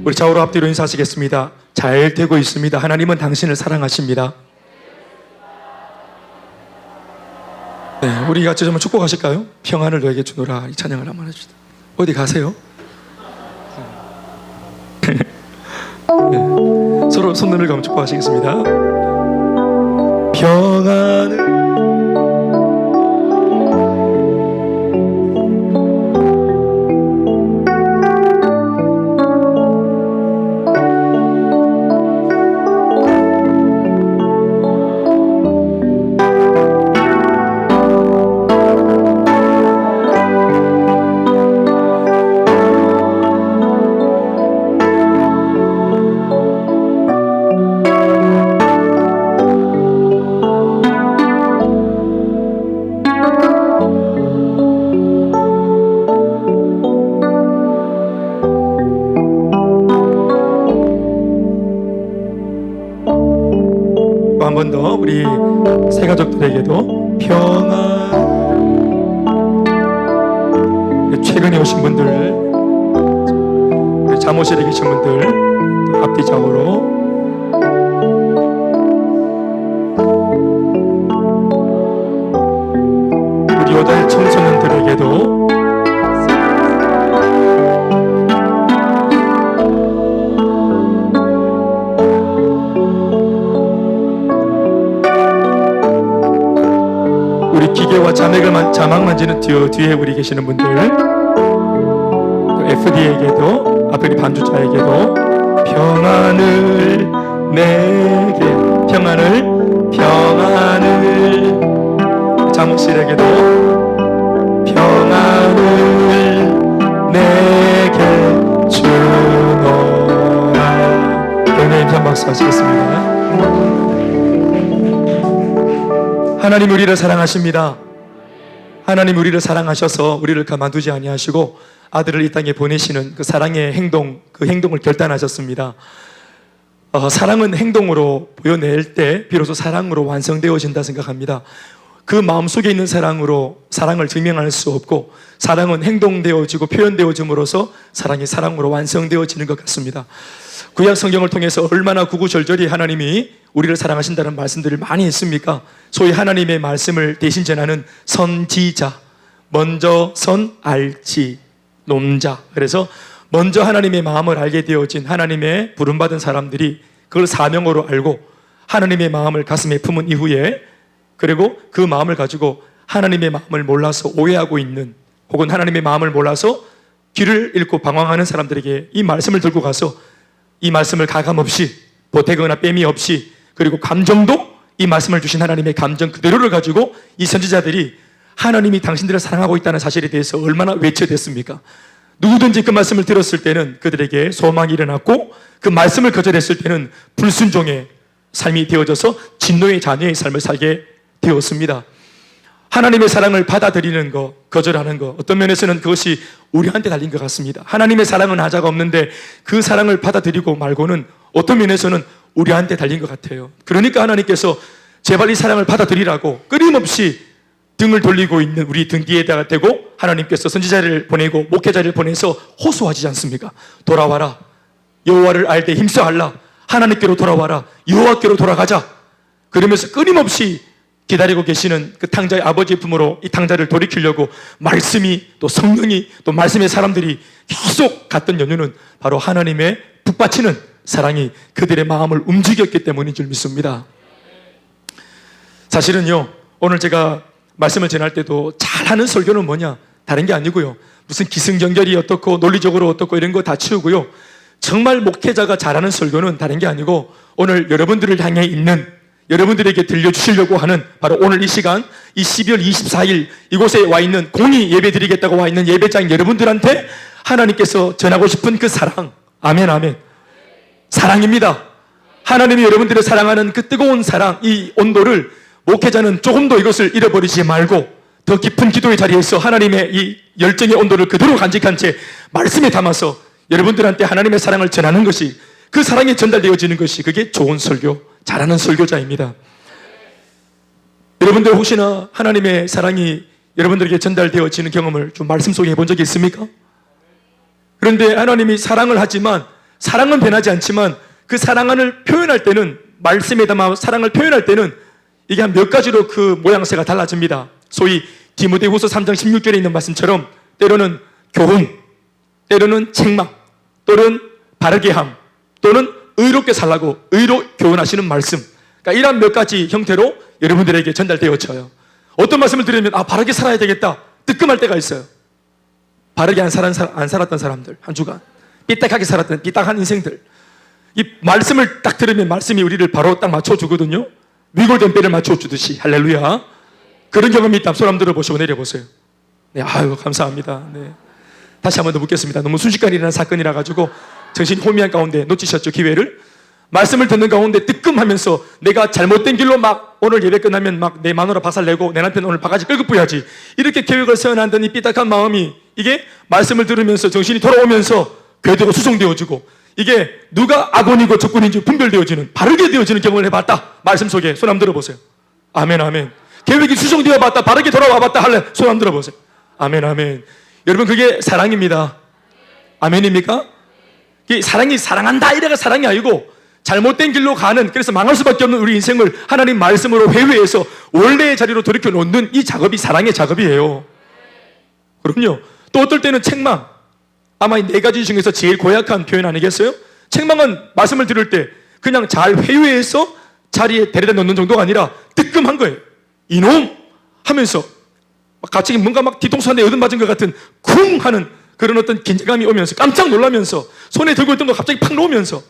우리 좌우로 앞뒤로 인사하시겠습니다. 잘 되고 있습니다. 하나님은 당신을 사랑하십니다. 네, 우리 같이 좀 축복하실까요? 평안을 너에게 주노라. 이 찬양을 한번 해주시다. 어디 가세요? 네, 서로 손눈을 감아 축복하시겠습니다. 평안을 한 번 더 우리 새 가족들에게도 평안. 최근에 오신 분들, 잠옷실에 계신 분들 앞뒤 좌우로 우리 여덟 청소년들에게도 기계와 자막 만지는 뒤에 우리 계시는 분들, FD에게도 앞에 반주자에게도 평안을 내게, 평안을 잠옷실에게도 평안을 내게 주노라. 경례 임산 박수 하시겠습니다. 하나님 우리를 사랑하십니다. 하나님 우리를 사랑하셔서 우리를 가만두지 아니하시고 아들을 이 땅에 보내시는 그 사랑의 행동, 그 행동을 결단하셨습니다. 사랑은 행동으로 보여낼 때 비로소 사랑으로 완성되어진다 생각합니다. 그 마음속에 있는 사랑으로 사랑을 증명할 수 없고, 사랑은 행동되어지고 표현되어짐으로써 사랑이 사랑으로 완성되어지는 것 같습니다. 구약 성경을 통해서 얼마나 구구절절히 하나님이 우리를 사랑하신다는 말씀들을 많이 했습니까? 소위 하나님의 말씀을 대신 전하는 선지자, 먼저 선 알지 놈자. 그래서 먼저 하나님의 마음을 알게 되어진 하나님의 부름받은 사람들이 그걸 사명으로 알고 하나님의 마음을 가슴에 품은 이후에, 그리고 그 마음을 가지고 하나님의 마음을 몰라서 오해하고 있는, 혹은 하나님의 마음을 몰라서 길을 잃고 방황하는 사람들에게 이 말씀을 들고 가서 이 말씀을 가감없이 보태거나 뺨이 없이, 그리고 감정도 이 말씀을 주신 하나님의 감정 그대로를 가지고 이 선지자들이 하나님이 당신들을 사랑하고 있다는 사실에 대해서 얼마나 외쳐댔습니까? 누구든지 그 말씀을 들었을 때는 그들에게 소망이 일어났고, 그 말씀을 거절했을 때는 불순종의 삶이 되어져서 진노의 자녀의 삶을 살게 되었습니다. 하나님의 사랑을 받아들이는 것, 거절하는 것, 어떤 면에서는 그것이 우리한테 달린 것 같습니다. 하나님의 사랑은 하자가 없는데 그 사랑을 받아들이고 말고는 어떤 면에서는 우리한테 달린 것 같아요. 그러니까 하나님께서 제발 이 사랑을 받아들이라고 끊임없이 등을 돌리고 있는 우리 등 뒤에다가 대고 하나님께서 선지자를 보내고 목회자를 보내서 호소하지 않습니까? 돌아와라, 여호와를 알 때 힘써하라, 하나님께로 돌아와라, 여호와께로 돌아가자. 그러면서 끊임없이 기다리고 계시는 그 탕자의 아버지의 품으로 이 탕자를 돌이키려고 말씀이, 또 성령이, 또 말씀의 사람들이 계속 갔던 연유는 바로 하나님의 북받치는 사랑이 그들의 마음을 움직였기 때문인 줄 믿습니다. 사실은요, 오늘 제가 말씀을 전할 때도 잘하는 설교는 뭐냐, 다른 게 아니고요, 무슨 기승전결이 어떻고 논리적으로 어떻고 이런 거 다 치우고요, 정말 목회자가 잘하는 설교는 다른 게 아니고 오늘 여러분들을 향해 있는, 여러분들에게 들려주시려고 하는 바로 오늘 이 시간, 이 12월 24일 이곳에 와 있는, 공의 예배 드리겠다고 와 있는 예배자인 여러분들한테 하나님께서 전하고 싶은 그 사랑, 아멘 아멘, 사랑입니다. 하나님이 여러분들을 사랑하는 그 뜨거운 사랑, 이 온도를 목회자는 조금도 이것을 잃어버리지 말고 더 깊은 기도의 자리에서 하나님의 이 열정의 온도를 그대로 간직한 채 말씀에 담아서 여러분들한테 하나님의 사랑을 전하는 것이, 그 사랑이 전달되어지는 것이, 그게 좋은 설교, 잘하는 설교자입니다. 여러분들 혹시나 하나님의 사랑이 여러분들에게 전달되어지는 경험을 좀 말씀 속에 해본 적이 있습니까? 그런데 하나님이 사랑을 하지만 사랑은 변하지 않지만 그 사랑을 표현할 때는, 말씀에 담아 사랑을 표현할 때는 이게 한 몇 가지로 그 모양새가 달라집니다. 소위 디모데후서 3장 16절에 있는 말씀처럼 때로는 교훈, 때로는 책망, 또는 바르게 함, 또는 의롭게 살라고 의로 교훈하시는 말씀. 그러니까 이런 몇 가지 형태로 여러분들에게 전달되어져요. 어떤 말씀을 들으면 바르게 살아야 되겠다 뜨끔할 때가 있어요. 바르게 안 살았던 사람들, 한 주간 삐딱하게 살았던 삐딱한 인생들, 이 말씀을 딱 들으면 말씀이 우리를 바로 딱 맞춰주거든요. 위골된 뼈를 맞춰주듯이. 할렐루야. 그런 경험이 있다면 손 한번 들어보시고 내려보세요. 네, 아유 감사합니다. 네. 다시 한번 더 묻겠습니다. 너무 순식간에 일어난 사건이라 가지고 정신이 혼미한 가운데 놓치셨죠, 기회를. 말씀을 듣는 가운데 뜨끔하면서 내가 잘못된 길로 막 오늘 예배 끝나면 막 내 마누라 박살내고 내 남편 오늘 바가지 끌고 뿌야지, 이렇게 계획을 세워놨던 이 삐딱한 마음이, 이게 말씀을 들으면서 정신이 돌아오면서 궤도가 수송되어지고, 이게 누가 악원이고 적군인지 분별되어지는, 바르게 되어지는 경험을 해봤다. 말씀 속에 손 한번 들어보세요. 아멘 아멘. 계획이 수송되어 봤다, 바르게 돌아와 봤다 할래? 손 한번 들어보세요. 아멘 아멘. 여러분, 그게 사랑입니다. 아멘입니까? 사랑이 사랑한다 이래가 사랑이 아니고 잘못된 길로 가는, 그래서 망할 수밖에 없는 우리 인생을 하나님 말씀으로 회개해서 원래의 자리로 돌이켜 놓는 이 작업이 사랑의 작업이에요. 그럼요. 또 어떨 때는 책망, 아마 이 네 가지 중에서 제일 고약한 표현 아니겠어요? 책망은 말씀을 들을 때 그냥 잘 회유해서 자리에 데려다 놓는 정도가 아니라 뜨끔한 거예요. 이놈! 하면서 갑자기 뭔가 막 뒤통수 한 대 얻어맞은 것 같은 쿵 하는 그런 어떤 긴장감이 오면서 깜짝 놀라면서 손에 들고 있던 거 갑자기 팍 놓으면서,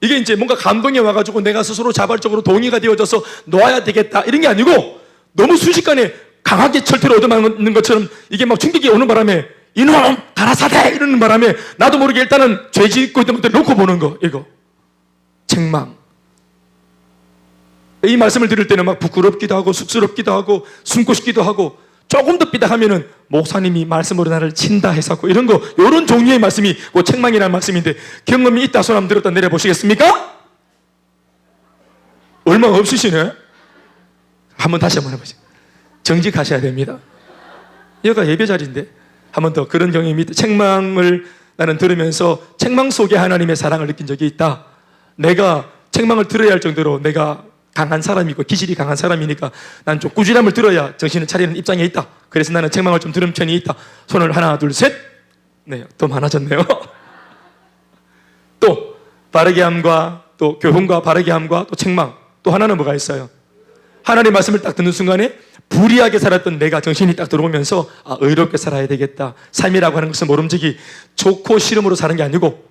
이게 이제 뭔가 감동이 와가지고 내가 스스로 자발적으로 동의가 되어져서 놓아야 되겠다 이런 게 아니고, 너무 순식간에 강하게 철퇴를 얻어맞는 것처럼 이게 막 충격이 오는 바람에 이놈! 가라사대! 이러는 바람에 나도 모르게 일단은 죄 짓고 있던 것들 놓고 보는 거, 이거 책망. 이 말씀을 들을 때는 막 부끄럽기도 하고 쑥스럽기도 하고 숨고 싶기도 하고, 조금 더 삐딱하면은 목사님이 말씀으로 나를 친다 해서 이런 거, 이런 종류의 말씀이 뭐 책망이라는 말씀인데, 경험이 있다 손 한번 들었다 내려보시겠습니까? 얼마 없으시네? 한번 다시 한번 해보세요. 정직하셔야 됩니다. 여기가 예배 자리인데 한 번 더. 그런 경험이 있다. 책망을 나는 들으면서 책망 속에 하나님의 사랑을 느낀 적이 있다. 내가 책망을 들어야 할 정도로 내가 강한 사람이고 기질이 강한 사람이니까 난 좀 꾸준함을 들어야 정신을 차리는 입장에 있다. 그래서 나는 책망을 좀 들은 편이 있다. 손을 하나 둘 셋. 네, 더 많아졌네요. 또 바르게 함과 또 교훈과 바르게 함과 또 책망, 또 하나는 뭐가 있어요? 하나님의 말씀을 딱 듣는 순간에 불의하게 살았던 내가 정신이 딱 들어오면서 의롭게 살아야 되겠다. 삶이라고 하는 것은 모름지기 좋고 싫음으로 사는 게 아니고,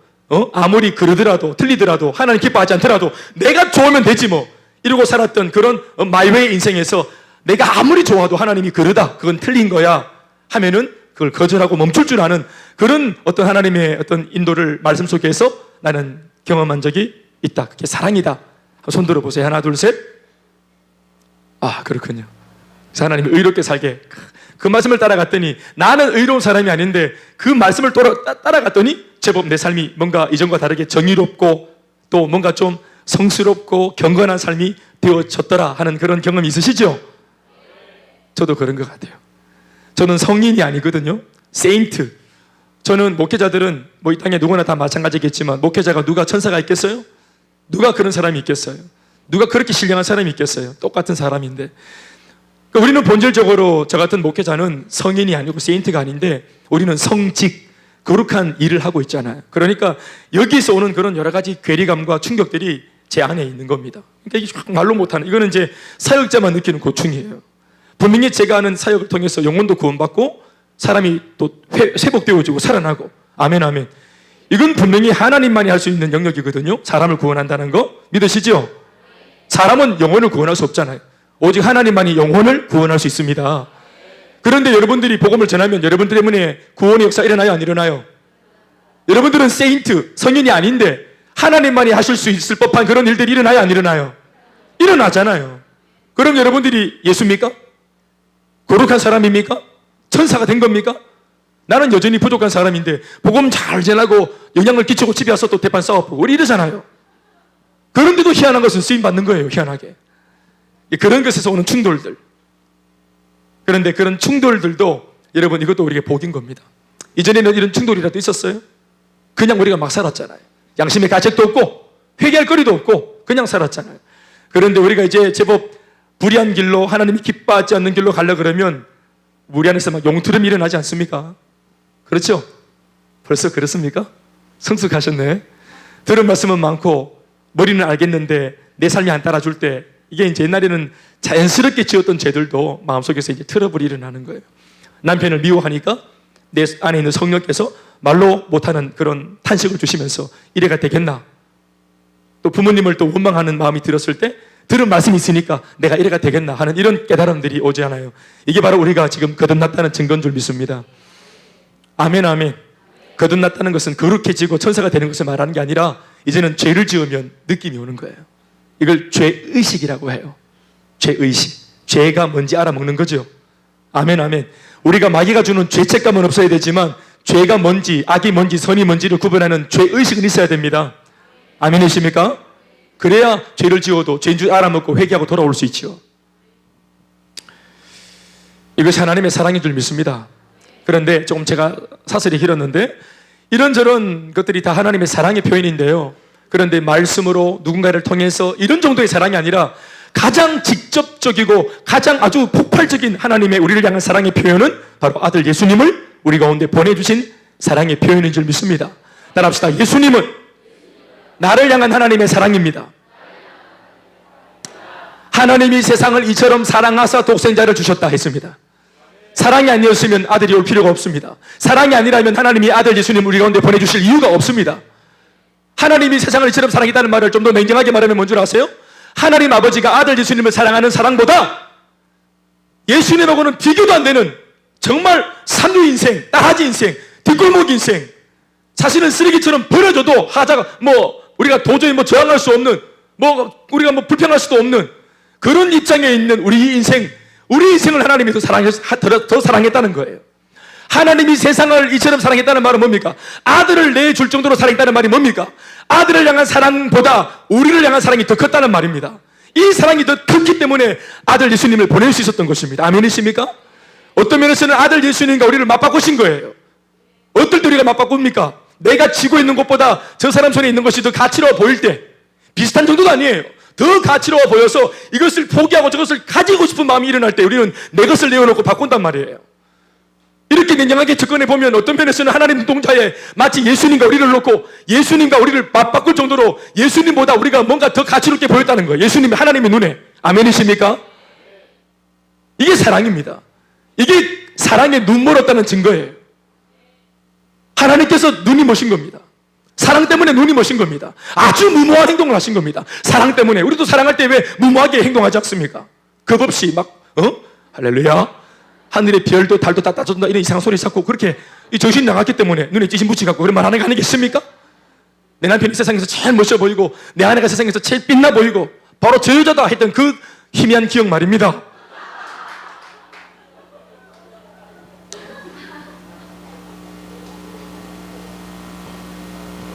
아무리 그러더라도 틀리더라도 하나님 기뻐하지 않더라도 내가 좋으면 되지 뭐 이러고 살았던 그런 마이웨이 인생에서 내가 아무리 좋아도 하나님이 그러다, 그건 틀린 거야 하면은 그걸 거절하고 멈출 줄 아는 그런 어떤 하나님의 어떤 인도를 말씀 속에서 나는 경험한 적이 있다. 그게 사랑이다. 손 들어보세요. 하나 둘 셋. 그렇군요. 그래서 하나님이 의롭게 살게, 그 말씀을 따라갔더니 나는 의로운 사람이 아닌데 그 말씀을 따라갔더니 제법 내 삶이 뭔가 이전과 다르게 정의롭고 또 뭔가 좀 성스럽고 경건한 삶이 되어졌더라 하는 그런 경험이 있으시죠? 저도 그런 것 같아요. 저는 성인이 아니거든요. 세인트. 저는 목회자들은 뭐 이 땅에 누구나 다 마찬가지겠지만, 목회자가 누가 천사가 있겠어요? 누가 그런 사람이 있겠어요? 누가 그렇게 신령한 사람이 있겠어요? 똑같은 사람인데. 그러니까 우리는 본질적으로 저 같은 목회자는 성인이 아니고 세인트가 아닌데, 우리는 성직, 거룩한 일을 하고 있잖아요. 그러니까 여기서 오는 그런 여러 가지 괴리감과 충격들이 제 안에 있는 겁니다. 그러니까 이게 말로 못하는, 이거는 이제 사역자만 느끼는 고충이에요. 분명히 제가 하는 사역을 통해서 영혼도 구원받고 사람이 또 회복되어지고 살아나고, 아멘 아멘. 이건 분명히 하나님만이 할 수 있는 영역이거든요. 사람을 구원한다는 거 믿으시죠? 사람은 영혼을 구원할 수 없잖아요. 오직 하나님만이 영혼을 구원할 수 있습니다. 그런데 여러분들이 복음을 전하면 여러분 때문에 구원의 역사 일어나요, 안 일어나요? 여러분들은 세인트, 성인이 아닌데 하나님만이 하실 수 있을 법한 그런 일들이 일어나요, 안 일어나요? 일어나잖아요. 그럼 여러분들이 예수입니까? 거룩한 사람입니까? 천사가 된 겁니까? 나는 여전히 부족한 사람인데 복음 잘 전하고 영향을 끼치고 집에 와서 또 대판 싸워보고 우리 이러잖아요. 그런데도 희한한 것은 쓰임받는 거예요, 희한하게. 그런 것에서 오는 충돌들. 그런데 그런 충돌들도 여러분, 이것도 우리에게 복인 겁니다. 이전에는 이런 충돌이라도 있었어요? 그냥 우리가 막 살았잖아요. 양심의 가책도 없고 회개할 거리도 없고 그냥 살았잖아요. 그런데 우리가 이제 제법 불의한 길로, 하나님이 기뻐하지 않는 길로 가려고 그러면 우리 안에서 막 용투름이 일어나지 않습니까? 그렇죠? 벌써 그렇습니까? 성숙하셨네. 들은 말씀은 많고 머리는 알겠는데 내 삶이 안 따라줄 때, 이게 이제 옛날에는 자연스럽게 지었던 죄들도 마음속에서 이제 트러블이 일어나는 거예요. 남편을 미워하니까 내 안에 있는 성령께서 말로 못하는 그런 탄식을 주시면서 이래가 되겠나? 또 부모님을 또 원망하는 마음이 들었을 때 들은 말씀이 있으니까 내가 이래가 되겠나 하는 이런 깨달음들이 오지 않아요. 이게 바로 우리가 지금 거듭났다는 증거인 줄 믿습니다. 아멘, 아멘. 거듭났다는 것은 거룩해지고 천사가 되는 것을 말하는 게 아니라 이제는 죄를 지으면 느낌이 오는 거예요. 이걸 죄의식이라고 해요. 죄의식. 죄가 뭔지 알아먹는 거죠. 아멘, 아멘. 우리가 마귀가 주는 죄책감은 없어야 되지만 죄가 뭔지, 악이 뭔지, 선이 뭔지를 구분하는 죄의식은 있어야 됩니다. 아멘이십니까? 그래야 죄를 지어도 죄인 줄 알아먹고 회개하고 돌아올 수 있죠. 이것이 하나님의 사랑인 줄 믿습니다. 그런데 조금 제가 사설이 길었는데 이런저런 것들이 다 하나님의 사랑의 표현인데요. 그런데 말씀으로 누군가를 통해서 이런 정도의 사랑이 아니라 가장 직접적이고 가장 아주 폭발적인 하나님의 우리를 향한 사랑의 표현은 바로 아들 예수님을 우리 가운데 보내주신 사랑의 표현인 줄 믿습니다. 따라합시다. 예수님은 나를 향한 하나님의 사랑입니다. 하나님이 세상을 이처럼 사랑하사 독생자를 주셨다 했습니다. 사랑이 아니었으면 아들이 올 필요가 없습니다. 사랑이 아니라면 하나님이 아들 예수님을 우리 가운데 보내주실 이유가 없습니다. 하나님이 세상을 이처럼 사랑했다는 말을 좀 더 냉정하게 말하면 뭔 줄 아세요? 하나님 아버지가 아들 예수님을 사랑하는 사랑보다 예수님하고는 비교도 안 되는 정말 산류 인생, 따라지 인생, 뒷골목 인생, 자신은 쓰레기처럼 버려져도 하자가 우리가 도저히 저항할 수 없는, 우리가 불평할 수도 없는 그런 입장에 있는 우리 인생을 하나님이 더 사랑했다는 거예요. 하나님이 세상을 이처럼 사랑했다는 말은 뭡니까? 아들을 내줄 정도로 사랑했다는 말이 뭡니까? 아들을 향한 사랑보다 우리를 향한 사랑이 더 컸다는 말입니다. 이 사랑이 더 컸기 때문에 아들 예수님을 보낼 수 있었던 것입니다. 아멘이십니까? 어떤 면에서는 아들 예수님과 우리를 맞바꾸신 거예요. 어떨 때 우리가 맞바꿉니까? 내가 쥐고 있는 것보다 저 사람 손에 있는 것이 더 가치로워 보일 때, 비슷한 정도도 아니에요. 더 가치로워 보여서 이것을 포기하고 저것을 가지고 싶은 마음이 일어날 때 우리는 내 것을 내어놓고 바꾼단 말이에요. 이렇게 냉정하게 접근해 보면 어떤 면에서는 하나님 동자에 마치 예수님과 우리를 놓고 예수님과 우리를 맞바꿀 정도로 예수님보다 우리가 뭔가 더 가치롭게 보였다는 거예요. 예수님이 하나님의 눈에. 아멘이십니까? 이게 사랑입니다. 이게 사랑에 눈멀었다는 증거예요. 하나님께서 눈이 머신 겁니다. 사랑 때문에 눈이 머신 겁니다. 아주 무모한 행동을 하신 겁니다. 사랑 때문에. 우리도 사랑할 때 왜 무모하게 행동하지 않습니까? 겁 없이 할렐루야. 하늘의 별도 달도 다 따져준다 이런 이상한 소리 찾고 그렇게 정신 나갔기 때문에 눈에 찌신 붙이갖고 그런 말 하는 거 아니겠습니까? 내 남편이 세상에서 제일 멋져 보이고 내 아내가 세상에서 제일 빛나 보이고 바로 저 여자다 했던 그 희미한 기억 말입니다.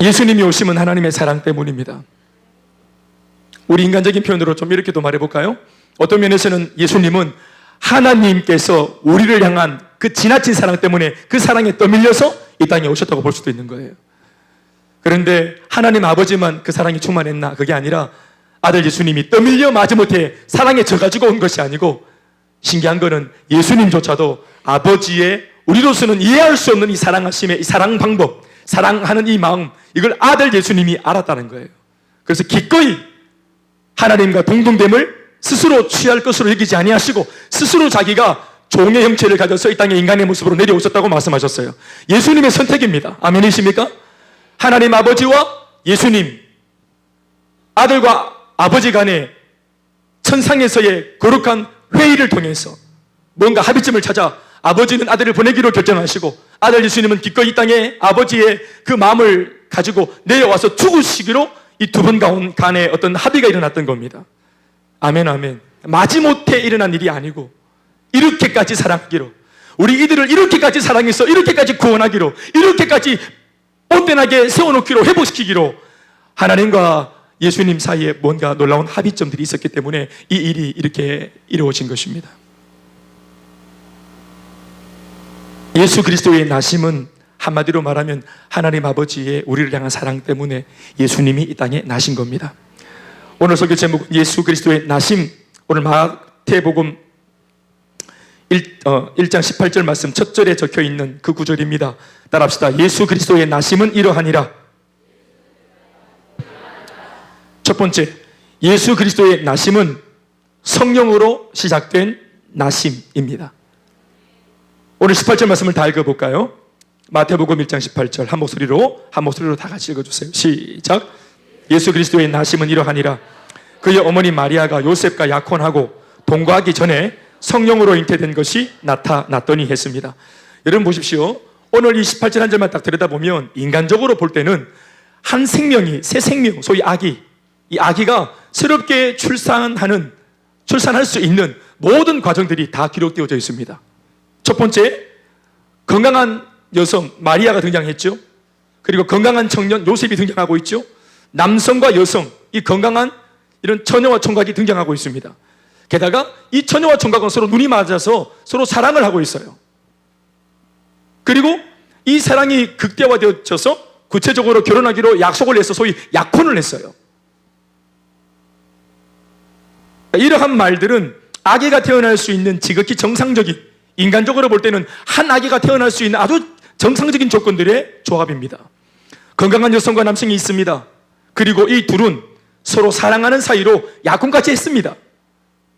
예수님이 오심은 하나님의 사랑 때문입니다. 우리 인간적인 표현으로 좀 이렇게도 말해볼까요? 어떤 면에서는 예수님은 하나님께서 우리를 향한 그 지나친 사랑 때문에 그 사랑에 떠밀려서 이 땅에 오셨다고 볼 수도 있는 거예요. 그런데 하나님 아버지만 그 사랑이 충만했나? 그게 아니라 아들 예수님이 떠밀려 마지못해 사랑에 져가지고 온 것이 아니고, 신기한 거는 예수님조차도 아버지의 우리로서는 이해할 수 없는 이 사랑하심의 이 사랑 방법, 사랑하는 이 마음, 이걸 아들 예수님이 알았다는 거예요. 그래서 기꺼이 하나님과 동등됨을 스스로 취할 것으로 여기지 아니하시고 스스로 자기가 종의 형체를 가져서 이 땅에 인간의 모습으로 내려오셨다고 말씀하셨어요. 예수님의 선택입니다. 아멘이십니까? 하나님 아버지와 예수님, 아들과 아버지 간의 천상에서의 거룩한 회의를 통해서 뭔가 합의점을 찾아 아버지는 아들을 보내기로 결정하시고 아들 예수님은 기꺼이 이 땅에 아버지의 그 마음을 가지고 내려와서 죽으시기로 이 두 분 간에 어떤 합의가 일어났던 겁니다. 아멘, 아멘. 마지못해 일어난 일이 아니고 이렇게까지 사랑하기로, 우리 이들을 이렇게까지 사랑해서 이렇게까지 구원하기로, 이렇게까지 뻔뻔하게 세워놓기로, 회복시키기로 하나님과 예수님 사이에 뭔가 놀라운 합의점들이 있었기 때문에 이 일이 이렇게 이루어진 것입니다. 예수 그리스도의 나심은 한마디로 말하면 하나님 아버지의 우리를 향한 사랑 때문에 예수님이 이 땅에 나신 겁니다. 오늘 설교 제목은 예수 그리스도의 나심. 오늘 마태복음 1장 18절 말씀 첫 절에 적혀 있는 그 구절입니다. 따라합시다. 예수 그리스도의 나심은 이러하니라. 첫 번째, 예수 그리스도의 나심은 성령으로 시작된 나심입니다. 오늘 18절 말씀을 다 읽어볼까요? 마태복음 1장 18절 한 목소리로 다 같이 읽어주세요. 시작. 예수 그리스도의 나심은 이러하니라. 그의 어머니 마리아가 요셉과 약혼하고 동거하기 전에 성령으로 잉태된 것이 나타났더니 했습니다. 여러분 보십시오. 오늘 이 18절 한 절만 딱 들여다보면 인간적으로 볼 때는 한 생명이, 새 생명, 소위 아기, 이 아기가 새롭게 출산할 수 있는 모든 과정들이 다 기록되어져 있습니다. 첫 번째, 건강한 여성 마리아가 등장했죠. 그리고 건강한 청년 요셉이 등장하고 있죠. 남성과 여성, 이 건강한 이런 처녀와 총각이 등장하고 있습니다. 게다가 이 처녀와 총각은 서로 눈이 맞아서 서로 사랑을 하고 있어요. 그리고 이 사랑이 극대화되어져서 구체적으로 결혼하기로 약속을 해서 소위 약혼을 했어요. 이러한 말들은 아기가 태어날 수 있는 지극히 정상적인, 인간적으로 볼 때는 한 아기가 태어날 수 있는 아주 정상적인 조건들의 조합입니다. 건강한 여성과 남성이 있습니다. 그리고 이 둘은 서로 사랑하는 사이로 약혼까지 했습니다.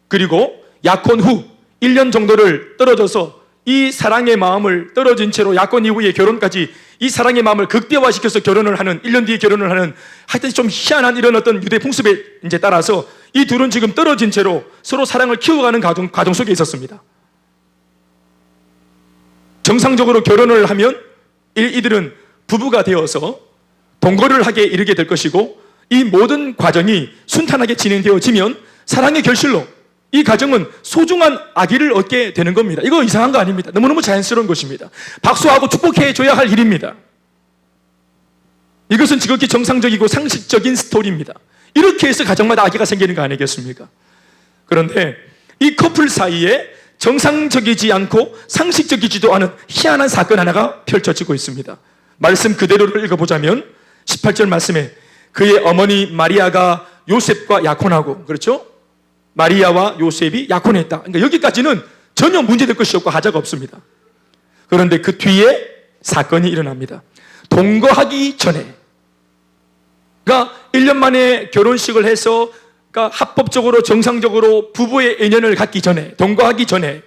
그리고 약혼 후 1년 정도를 떨어져서 이 사랑의 마음을 떨어진 채로 약혼 이후에 결혼까지 이 사랑의 마음을 극대화시켜서 결혼을 하는, 1년 뒤에 결혼을 하는, 하여튼 좀 희한한 이런 어떤 유대 풍습에 이제 따라서 이 둘은 지금 떨어진 채로 서로 사랑을 키워가는 과정 속에 있었습니다. 정상적으로 결혼을 하면 이들은 부부가 되어서 동거를 하게 이르게 될 것이고, 이 모든 과정이 순탄하게 진행되어지면 사랑의 결실로 이 가정은 소중한 아기를 얻게 되는 겁니다. 이거 이상한 거 아닙니다. 너무너무 자연스러운 것입니다. 박수하고 축복해줘야 할 일입니다. 이것은 지극히 정상적이고 상식적인 스토리입니다. 이렇게 해서 가정마다 아기가 생기는 거 아니겠습니까? 그런데 이 커플 사이에 정상적이지 않고 상식적이지도 않은 희한한 사건 하나가 펼쳐지고 있습니다. 말씀 그대로를 읽어보자면 18절 말씀에 그의 어머니 마리아가 요셉과 약혼하고, 그렇죠? 마리아와 요셉이 약혼했다. 그러니까 여기까지는 전혀 문제될 것이 없고 하자가 없습니다. 그런데 그 뒤에 사건이 일어납니다. 동거하기 전에, 그러니까 1년 만에 결혼식을 해서, 그러니까 합법적으로 정상적으로 부부의 인연을 갖기 전에, 동거하기 전에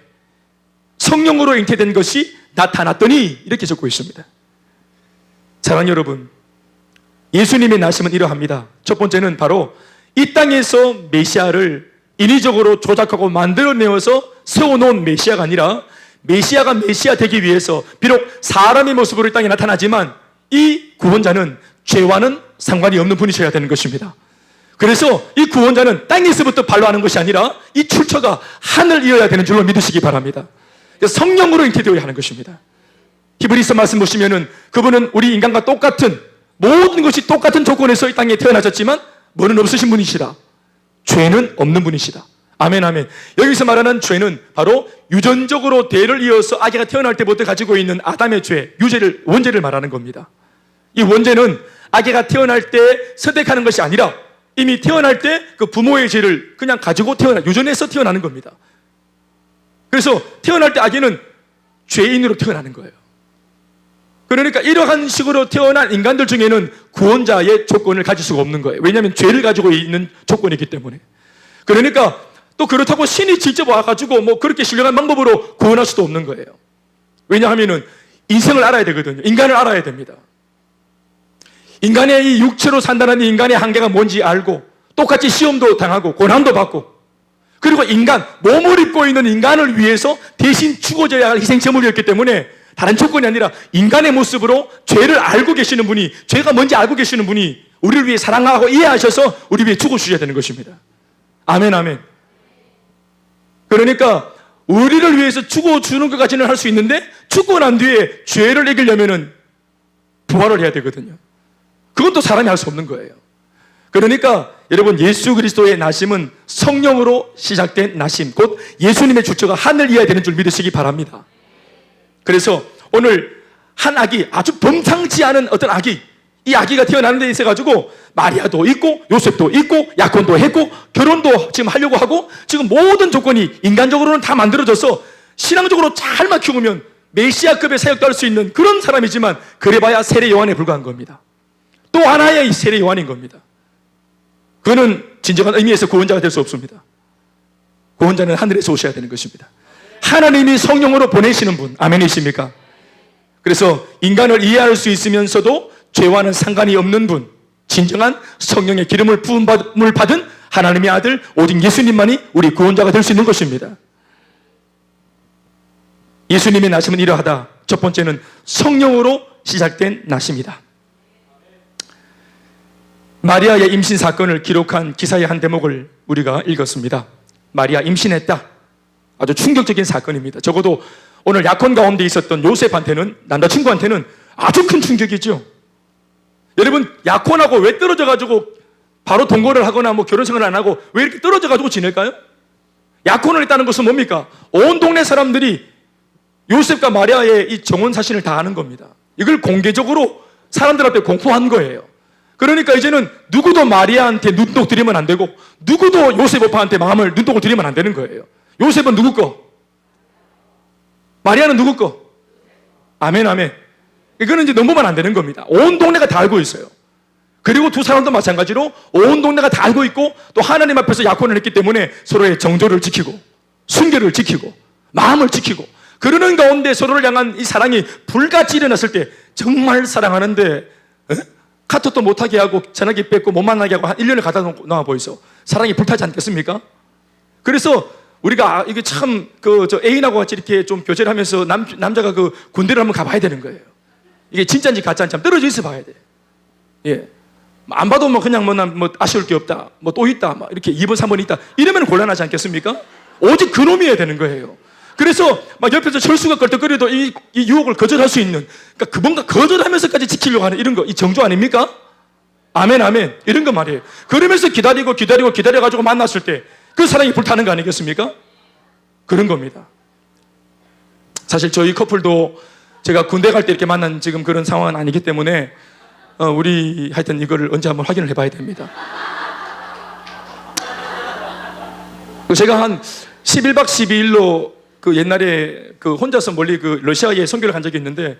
성령으로 잉태된 것이 나타났더니 이렇게 적고 있습니다. 사랑하는 여러분, 예수님의 나심은 이러합니다. 첫 번째는 바로 이 땅에서 메시아를 인위적으로 조작하고 만들어내어서 세워놓은 메시아가 아니라, 메시아가 메시아 되기 위해서 비록 사람의 모습으로 이 땅에 나타나지만 이 구원자는 죄와는 상관이 없는 분이셔야 되는 것입니다. 그래서 이 구원자는 땅에서부터 발로 하는 것이 아니라 이 출처가 하늘 이어야 되는 줄로 믿으시기 바랍니다. 성령으로 잉태되어야 하는 것입니다. 히브리서 말씀 보시면은 그분은 우리 인간과 똑같은, 모든 것이 똑같은 조건에서 이 땅에 태어나셨지만 뭐는 없으신 분이시다. 죄는 없는 분이시다. 아멘, 아멘. 여기서 말하는 죄는 바로 유전적으로 대를 이어서 아기가 태어날 때부터 가지고 있는 아담의 죄, 원죄를 말하는 겁니다. 이 원죄는 아기가 태어날 때 선택하는 것이 아니라 이미 태어날 때 그 부모의 죄를 그냥 가지고 유전해서 태어나는 겁니다. 그래서 태어날 때 아기는 죄인으로 태어나는 거예요. 그러니까 이러한 식으로 태어난 인간들 중에는 구원자의 조건을 가질 수가 없는 거예요. 왜냐하면 죄를 가지고 있는 조건이기 때문에. 그러니까 또 그렇다고 신이 직접 와가지고 뭐 그렇게 신령한 방법으로 구원할 수도 없는 거예요. 왜냐하면은 인생을 알아야 되거든요. 인간을 알아야 됩니다. 인간의 이 육체로 산다는 인간의 한계가 뭔지 알고, 똑같이 시험도 당하고 고난도 받고, 그리고 몸을 입고 있는 인간을 위해서 대신 죽어져야 할 희생제물이었기 때문에 다른 조건이 아니라 인간의 모습으로 죄를 알고 계시는 분이, 죄가 뭔지 알고 계시는 분이 우리를 위해 사랑하고 이해하셔서 우리 위해 죽어주셔야 되는 것입니다. 아멘, 아멘. 그러니까 우리를 위해서 죽어주는 것까지는 할 수 있는데 죽고 난 뒤에 죄를 이기려면은 부활을 해야 되거든요. 그것도 사람이 할 수 없는 거예요. 그러니까 여러분, 예수 그리스도의 나심은 성령으로 시작된 나심, 곧 예수님의 주처가 하늘 이어야 되는 줄 믿으시기 바랍니다. 그래서 오늘 한 아기, 아주 범상치 않은 어떤 아기, 이 아기가 태어나는 데 있어가지고 마리아도 있고 요셉도 있고 약혼도 했고 결혼도 지금 하려고 하고 지금 모든 조건이 인간적으로는 다 만들어져서 신앙적으로 잘만 키우면 메시아급의 사역도 할 수 있는 그런 사람이지만 그래봐야 세례 요한에 불과한 겁니다. 또 하나의 세례 요한인 겁니다. 그는 진정한 의미에서 구원자가 될 수 없습니다. 구원자는 하늘에서 오셔야 되는 것입니다. 하나님이 성령으로 보내시는 분, 아멘이십니까? 그래서 인간을 이해할 수 있으면서도 죄와는 상관이 없는 분, 진정한 성령의 기름을 부음을 받은 하나님의 아들 오직 예수님만이 우리 구원자가 될 수 있는 것입니다. 예수님의 나심은 이러하다. 첫 번째는 성령으로 시작된 나심이다. 마리아의 임신 사건을 기록한 기사의 한 대목을 우리가 읽었습니다. 마리아 임신했다. 아주 충격적인 사건입니다. 적어도 오늘 약혼 가운데 있었던 요셉한테는, 남자친구한테는 아주 큰 충격이죠. 여러분, 약혼하고 왜 떨어져가지고 바로 동거를 하거나 뭐 결혼생활을 안 하고 왜 이렇게 떨어져가지고 지낼까요? 약혼을 했다는 것은 뭡니까? 온 동네 사람들이 요셉과 마리아의 이 정혼 사실을 다 아는 겁니다. 이걸 공개적으로 사람들 앞에 공포한 거예요. 그러니까 이제는 누구도 마리아한테 눈독 들이면 안 되고 누구도 요셉 오빠한테 마음을 눈독을 들이면 안 되는 거예요. 요셉은 누구 거? 마리아는 누구 거? 아멘, 아멘. 이거는 이제 넘보면 안 되는 겁니다. 온 동네가 다 알고 있어요. 그리고 두 사람도 마찬가지로 온 동네가 다 알고 있고 또 하나님 앞에서 약혼을 했기 때문에 서로의 정조를 지키고 순결을 지키고 마음을 지키고 그러는 가운데 서로를 향한 이 사랑이 불같이 일어났을 때 정말 사랑하는데 카톡도 못하게 하고 전화기 뺏고 못 만나게 하고 한 1년을 갖다 놓아 보이소. 사랑이 불타지 않겠습니까? 그래서 우리가 이게 참 저 애인하고 같이 이렇게 좀 교제를 하면서 남자가 그 군대를 한번 가봐야 되는 거예요. 이게 진짜인지 가짜인지 한번 떨어져 있어 봐야 돼. 예. 안 봐도 뭐 그냥 뭐 아쉬울 게 없다. 뭐 또 있다. 막 이렇게 2번, 3번 있다. 이러면 곤란하지 않겠습니까? 오직 그놈이어야 되는 거예요. 그래서 막 옆에서 철수가 걸떡거려도 이 유혹을 거절할 수 있는, 그러니까 그 뭔가 거절하면서까지 지키려고 하는 이런 거, 이 정조 아닙니까? 아멘, 아멘. 이런 거 말이에요. 그러면서 기다려가지고 만났을 때 그 사랑이 불타는 거 아니겠습니까? 그런 겁니다. 사실 저희 커플도 제가 군대 갈 때 이렇게 만난 지금 그런 상황은 아니기 때문에 우리 하여튼 이거를 언제 한번 확인을 해봐야 됩니다. 제가 한 11박 12일로 그 옛날에 그 혼자서 멀리 그 러시아에 선교를 간 적이 있는데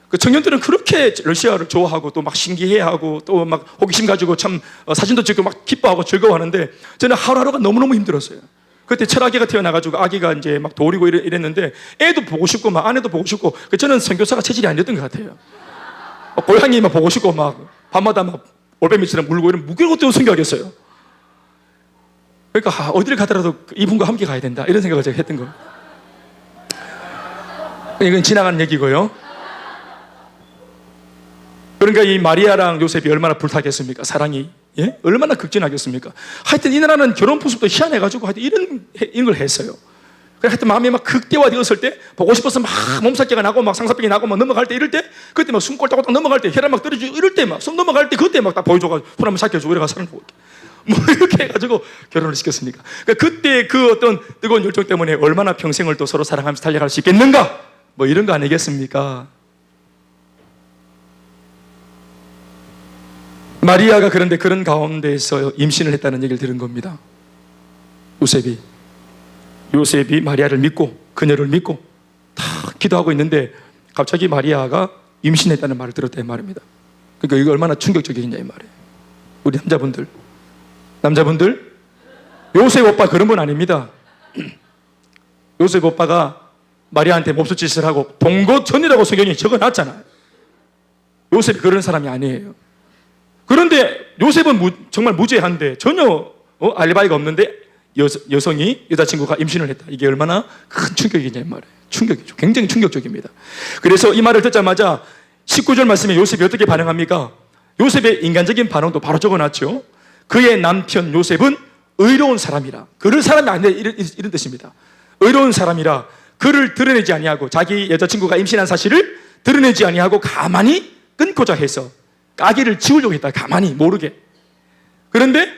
그 청년들은 그렇게 러시아를 좋아하고 또 막 신기해하고 또 막 호기심 가지고 참 사진도 찍고 막 기뻐하고 즐거워하는데 저는 하루하루가 너무너무 힘들었어요. 그때 철아기가 태어나가지고 아기가 이제 막 돌이고 이랬는데 애도 보고 싶고 막 아내도 보고 싶고 저는 선교사가 체질이 아니었던 것 같아요. 고양이 막 보고 싶고 막 밤마다 막 올빼미처럼 물고 이런 무거운 것도 선교하겠어요. 그러니까 어디를 가더라도 이분과 함께 가야 된다 이런 생각을 제가 했던 거예요. 이건 지나가는 얘기고요. 그러니까 이 마리아랑 요셉이 얼마나 불타겠습니까? 사랑이. 예? 얼마나 극진하겠습니까? 하여튼 이 나라는 결혼 모습도 희한해가지고 하여튼 이런 걸 했어요. 그래 하여튼 마음이 막 극대화되었을 때 보고 싶어서 막 몸살기가 나고 막 상사병이 나고 막 넘어갈 때 이럴 때 그때 막 숨 꼴딱꼴딱 넘어갈 때 혈압 막 떨어지고 이럴 때 막 숨 넘어갈 때 그때 막 딱 보여줘가지고 손 한번 삭혀주고 이래가 사람 보고 뭐 이렇게 해가지고 결혼을 시켰으니까 그때 그 어떤 뜨거운 열정 때문에 얼마나 평생을 또 서로 사랑하면서 달려갈 수 있겠는가 뭐 이런 거 아니겠습니까? 마리아가 그런데 그런 가운데에서 임신을 했다는 얘기를 들은 겁니다. 요셉이 마리아를 믿고 그녀를 믿고 다 기도하고 있는데 갑자기 마리아가 임신했다는 말을 들었다는 말입니다. 그러니까 이거 얼마나 충격적이냐 이 말이에요. 우리 남자분들 요셉 오빠 그런 분 아닙니다. 요셉 오빠가 마리아한테 몹쓸짓을 하고 동거 전이라고 성경에 적어놨잖아요. 요셉이 그런 사람이 아니에요. 그런데 요셉은 정말 무죄한데 전혀 알리바이가 없는데 여자친구가 임신을 했다. 이게 얼마나 큰 충격이냐 이 말이에요. 충격이죠. 굉장히 충격적입니다. 그래서 이 말을 듣자마자 19절 말씀에 요셉이 어떻게 반응합니까? 요셉의 인간적인 반응도 바로 적어놨죠. 그의 남편 요셉은 의로운 사람이라. 그럴 사람이 아니라 이런 뜻입니다. 의로운 사람이라 그를 드러내지 아니하고 자기 여자친구가 임신한 사실을 드러내지 아니하고 가만히 끊고자 해서 아기를 지우려고 했다. 가만히 모르게. 그런데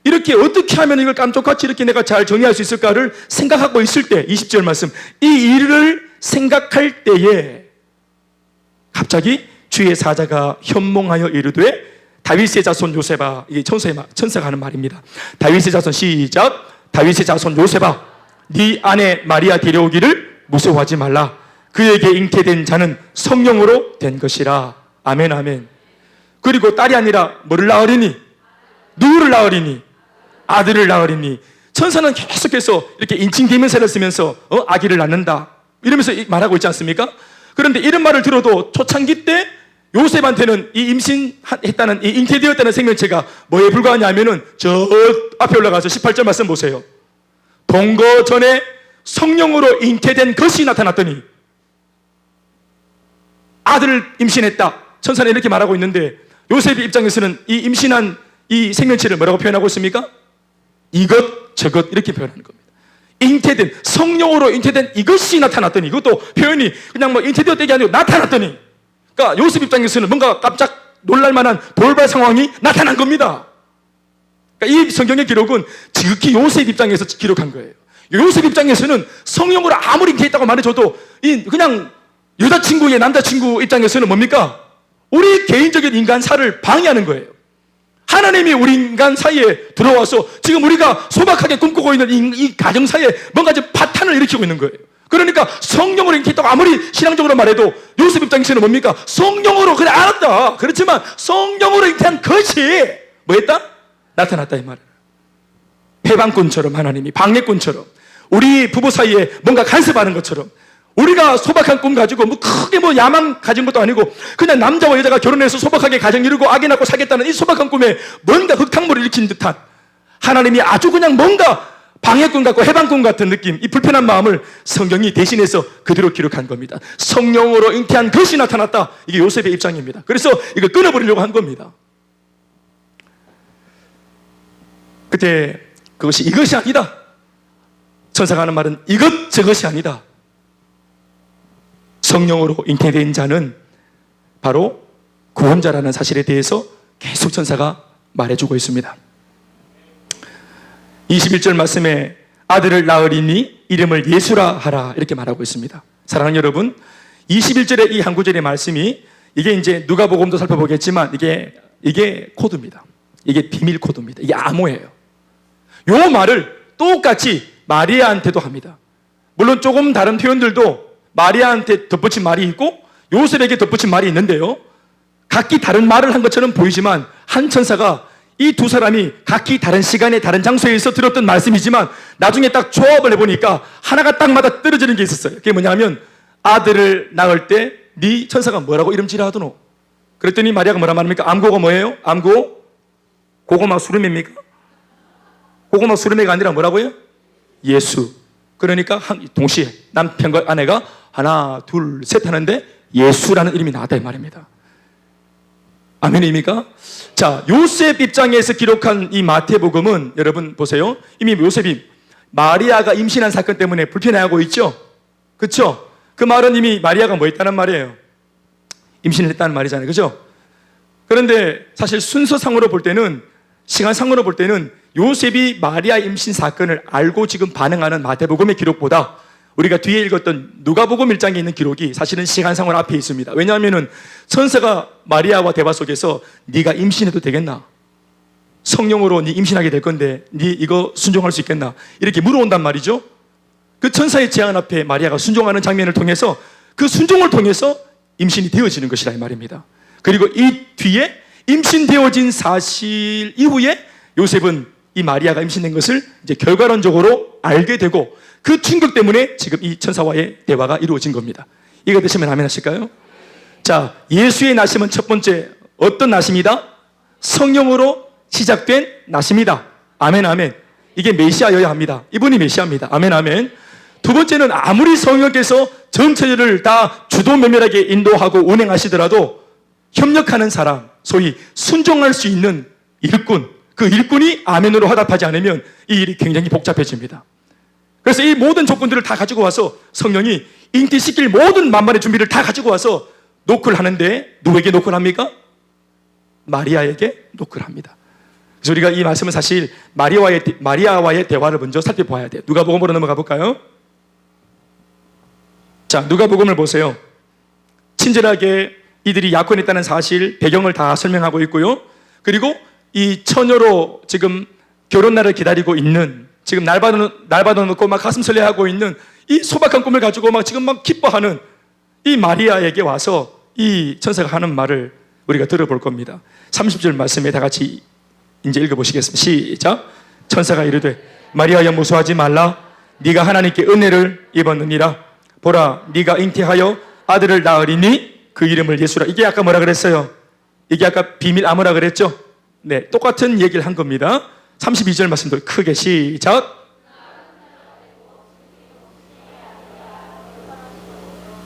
이렇게 어떻게 하면 이걸 깜짝같이 이렇게 내가 잘 정리할 수 있을까를 생각하고 있을 때 20절 말씀 이 일을 생각할 때에 갑자기 주의 사자가 현몽하여 이르되 다윗의 자손 요셉아, 이게 천사가 하는 말입니다. 다윗의 자손, 시작. 다윗의 자손 요셉아, 네 아내 마리아 데려오기를 무서워하지 말라. 그에게 잉태된 자는 성령으로 된 것이라. 아멘, 아멘. 그리고 딸이 아니라 뭐를 낳으리니? 누구를 낳으리니? 아들을 낳으리니. 천사는 계속해서 이렇게 인칭 대명사를 쓰면서 아기를 낳는다 이러면서 말하고 있지 않습니까? 그런데 이런 말을 들어도 초창기 때 요셉한테는 이 임신했다는, 이 잉태되었다는 생명체가 뭐에 불과하냐면은 저 앞에 올라가서 18절 말씀 보세요. 동거 전에 성령으로 잉태된 것이 나타났더니 아들을 임신했다. 천사는 이렇게 말하고 있는데 요셉의 입장에서는 이 임신한 이 생명체를 뭐라고 표현하고 있습니까? 이것 저것 이렇게 표현하는 겁니다. 잉태된, 성령으로 잉태된 이것이 나타났더니, 이것도 표현이 그냥 뭐 잉태되었다 이게 아니고 나타났더니, 그러니까 요셉 입장에서는 뭔가 깜짝 놀랄만한 돌발 상황이 나타난 겁니다. 그러니까 이 성경의 기록은 지극히 요셉 입장에서 기록한 거예요. 요셉 입장에서는 성령으로 아무리 잉태했다고 말해줘도 그냥 여자친구의 남자친구 입장에서는 뭡니까? 우리 개인적인 인간사를 방해하는 거예요. 하나님이 우리 인간 사이에 들어와서 지금 우리가 소박하게 꿈꾸고 있는 이 가정 사이에 뭔가 좀 파탄을 일으키고 있는 거예요. 그러니까 성령으로 잉태했다고 아무리 신앙적으로 말해도 요셉 입장에서는 뭡니까? 성령으로, 그래 알았다. 그렇지만 성령으로 잉태한 것이 뭐했다? 나타났다 이 말이에요. 해방꾼처럼, 하나님이 방해꾼처럼, 우리 부부 사이에 뭔가 간섭하는 것처럼, 우리가 소박한 꿈 가지고 뭐 크게 뭐 야망 가진 것도 아니고 그냥 남자와 여자가 결혼해서 소박하게 가정 이루고 아기 낳고 살겠다는 이 소박한 꿈에 뭔가 흙탕물을 일으킨 듯한, 하나님이 아주 그냥 뭔가 방해꾼 같고 해방꾼 같은 느낌, 이 불편한 마음을 성경이 대신해서 그대로 기록한 겁니다. 성령으로 잉태한 것이 나타났다. 이게 요셉의 입장입니다. 그래서 이걸 끊어버리려고 한 겁니다. 그때 그것이 이것이 아니다. 천사가 하는 말은 이것 저것이 아니다. 성령으로 잉태된 자는 바로 구원자라는 사실에 대해서 계속 천사가 말해주고 있습니다. 21절 말씀에 아들을 낳으리니 이름을 예수라 하라 이렇게 말하고 있습니다. 사랑하는 여러분, 21절의 이 한 구절의 말씀이, 이게 이제 누가복음도 살펴보겠지만 이게 코드입니다. 이게 비밀 코드입니다. 이게 암호예요. 요 말을 똑같이 마리아한테도 합니다. 물론 조금 다른 표현들도 마리아한테 덧붙인 말이 있고 요셉에게 덧붙인 말이 있는데요, 각기 다른 말을 한 것처럼 보이지만 한 천사가 이 두 사람이 각기 다른 시간에 다른 장소에서 들었던 말씀이지만 나중에 딱 조합을 해보니까 하나가 딱 맞아 떨어지는 게 있었어요. 그게 뭐냐면 아들을 낳을 때 네 천사가 뭐라고 이름지라 하더노? 그랬더니 마리아가 뭐라 말합니까? 암고가 뭐예요? 암고? 고구마 수르메입니까? 고구마 수르메가 아니라 뭐라고요? 예수. 그러니까 동시에 남편과 아내가 하나 둘 셋 하는데 예수라는 이름이 나왔다 이 말입니다. 아멘입니까? 자, 요셉 입장에서 기록한 이 마태복음은 여러분 보세요. 이미 요셉이 마리아가 임신한 사건 때문에 불편해하고 있죠? 그렇죠? 그 말은 이미 마리아가 뭐 했다는 말이에요? 임신을 했다는 말이잖아요. 그렇죠? 그런데 사실 순서상으로 볼 때는, 시간상으로 볼 때는 요셉이 마리아 임신 사건을 알고 지금 반응하는 마태복음의 기록보다 우리가 뒤에 읽었던 누가복음 1장에 있는 기록이 사실은 시간상으로 앞에 있습니다. 왜냐하면 천사가 마리아와 대화 속에서 네가 임신해도 되겠나? 성령으로 네 임신하게 될 건데 네 이거 순종할 수 있겠나? 이렇게 물어온단 말이죠. 그 천사의 제안 앞에 마리아가 순종하는 장면을 통해서, 그 순종을 통해서 임신이 되어지는 것이라 이 말입니다. 그리고 이 뒤에 임신되어진 사실 이후에 요셉은 이 마리아가 임신된 것을 이제 결과론적으로 알게 되고, 그 충격 때문에 지금 이 천사와의 대화가 이루어진 겁니다. 이거 되시면 아멘 하실까요? 자, 예수의 나심은 첫 번째 어떤 나심이다? 성령으로 시작된 나심이다. 아멘, 아멘. 이게 메시아여야 합니다. 이분이 메시아입니다. 아멘, 아멘. 두 번째는 아무리 성령께서 전체를 다 주도면밀하게 인도하고 운행하시더라도 협력하는 사람, 소위 순종할 수 있는 일꾼, 그 일꾼이 아멘으로 화답하지 않으면 이 일이 굉장히 복잡해집니다. 그래서 이 모든 조건들을 다 가지고 와서 성령이 잉태시킬 모든 만반의 준비를 다 가지고 와서 노크를 하는데, 누구에게 노크를 합니까? 마리아에게 노크를 합니다. 그래서 우리가 이 말씀은 사실 마리아와의 대화를 먼저 살펴봐야 돼요. 누가복음으로 넘어가 볼까요? 자, 누가복음을 보세요. 친절하게 이들이 약혼했다는 사실, 배경을 다 설명하고 있고요. 그리고 이 처녀로 지금 결혼날을 기다리고 있는, 지금 날 받아놓고 막 가슴 설레하고 있는 이 소박한 꿈을 가지고 막 지금 막 기뻐하는 이 마리아에게 와서 이 천사가 하는 말을 우리가 들어볼 겁니다. 30절 말씀에 다 같이 이제 읽어보시겠습니다. 시작. 천사가 이르되 마리아여 무서워하지 말라. 네가 하나님께 은혜를 입었느니라. 보라, 네가 잉태하여 아들을 낳으리니 그 이름을 예수라. 이게 아까 뭐라 그랬어요? 이게 아까 비밀 암호라 그랬죠? 네, 똑같은 얘기를 한 겁니다. 32절 말씀도 크게 시작.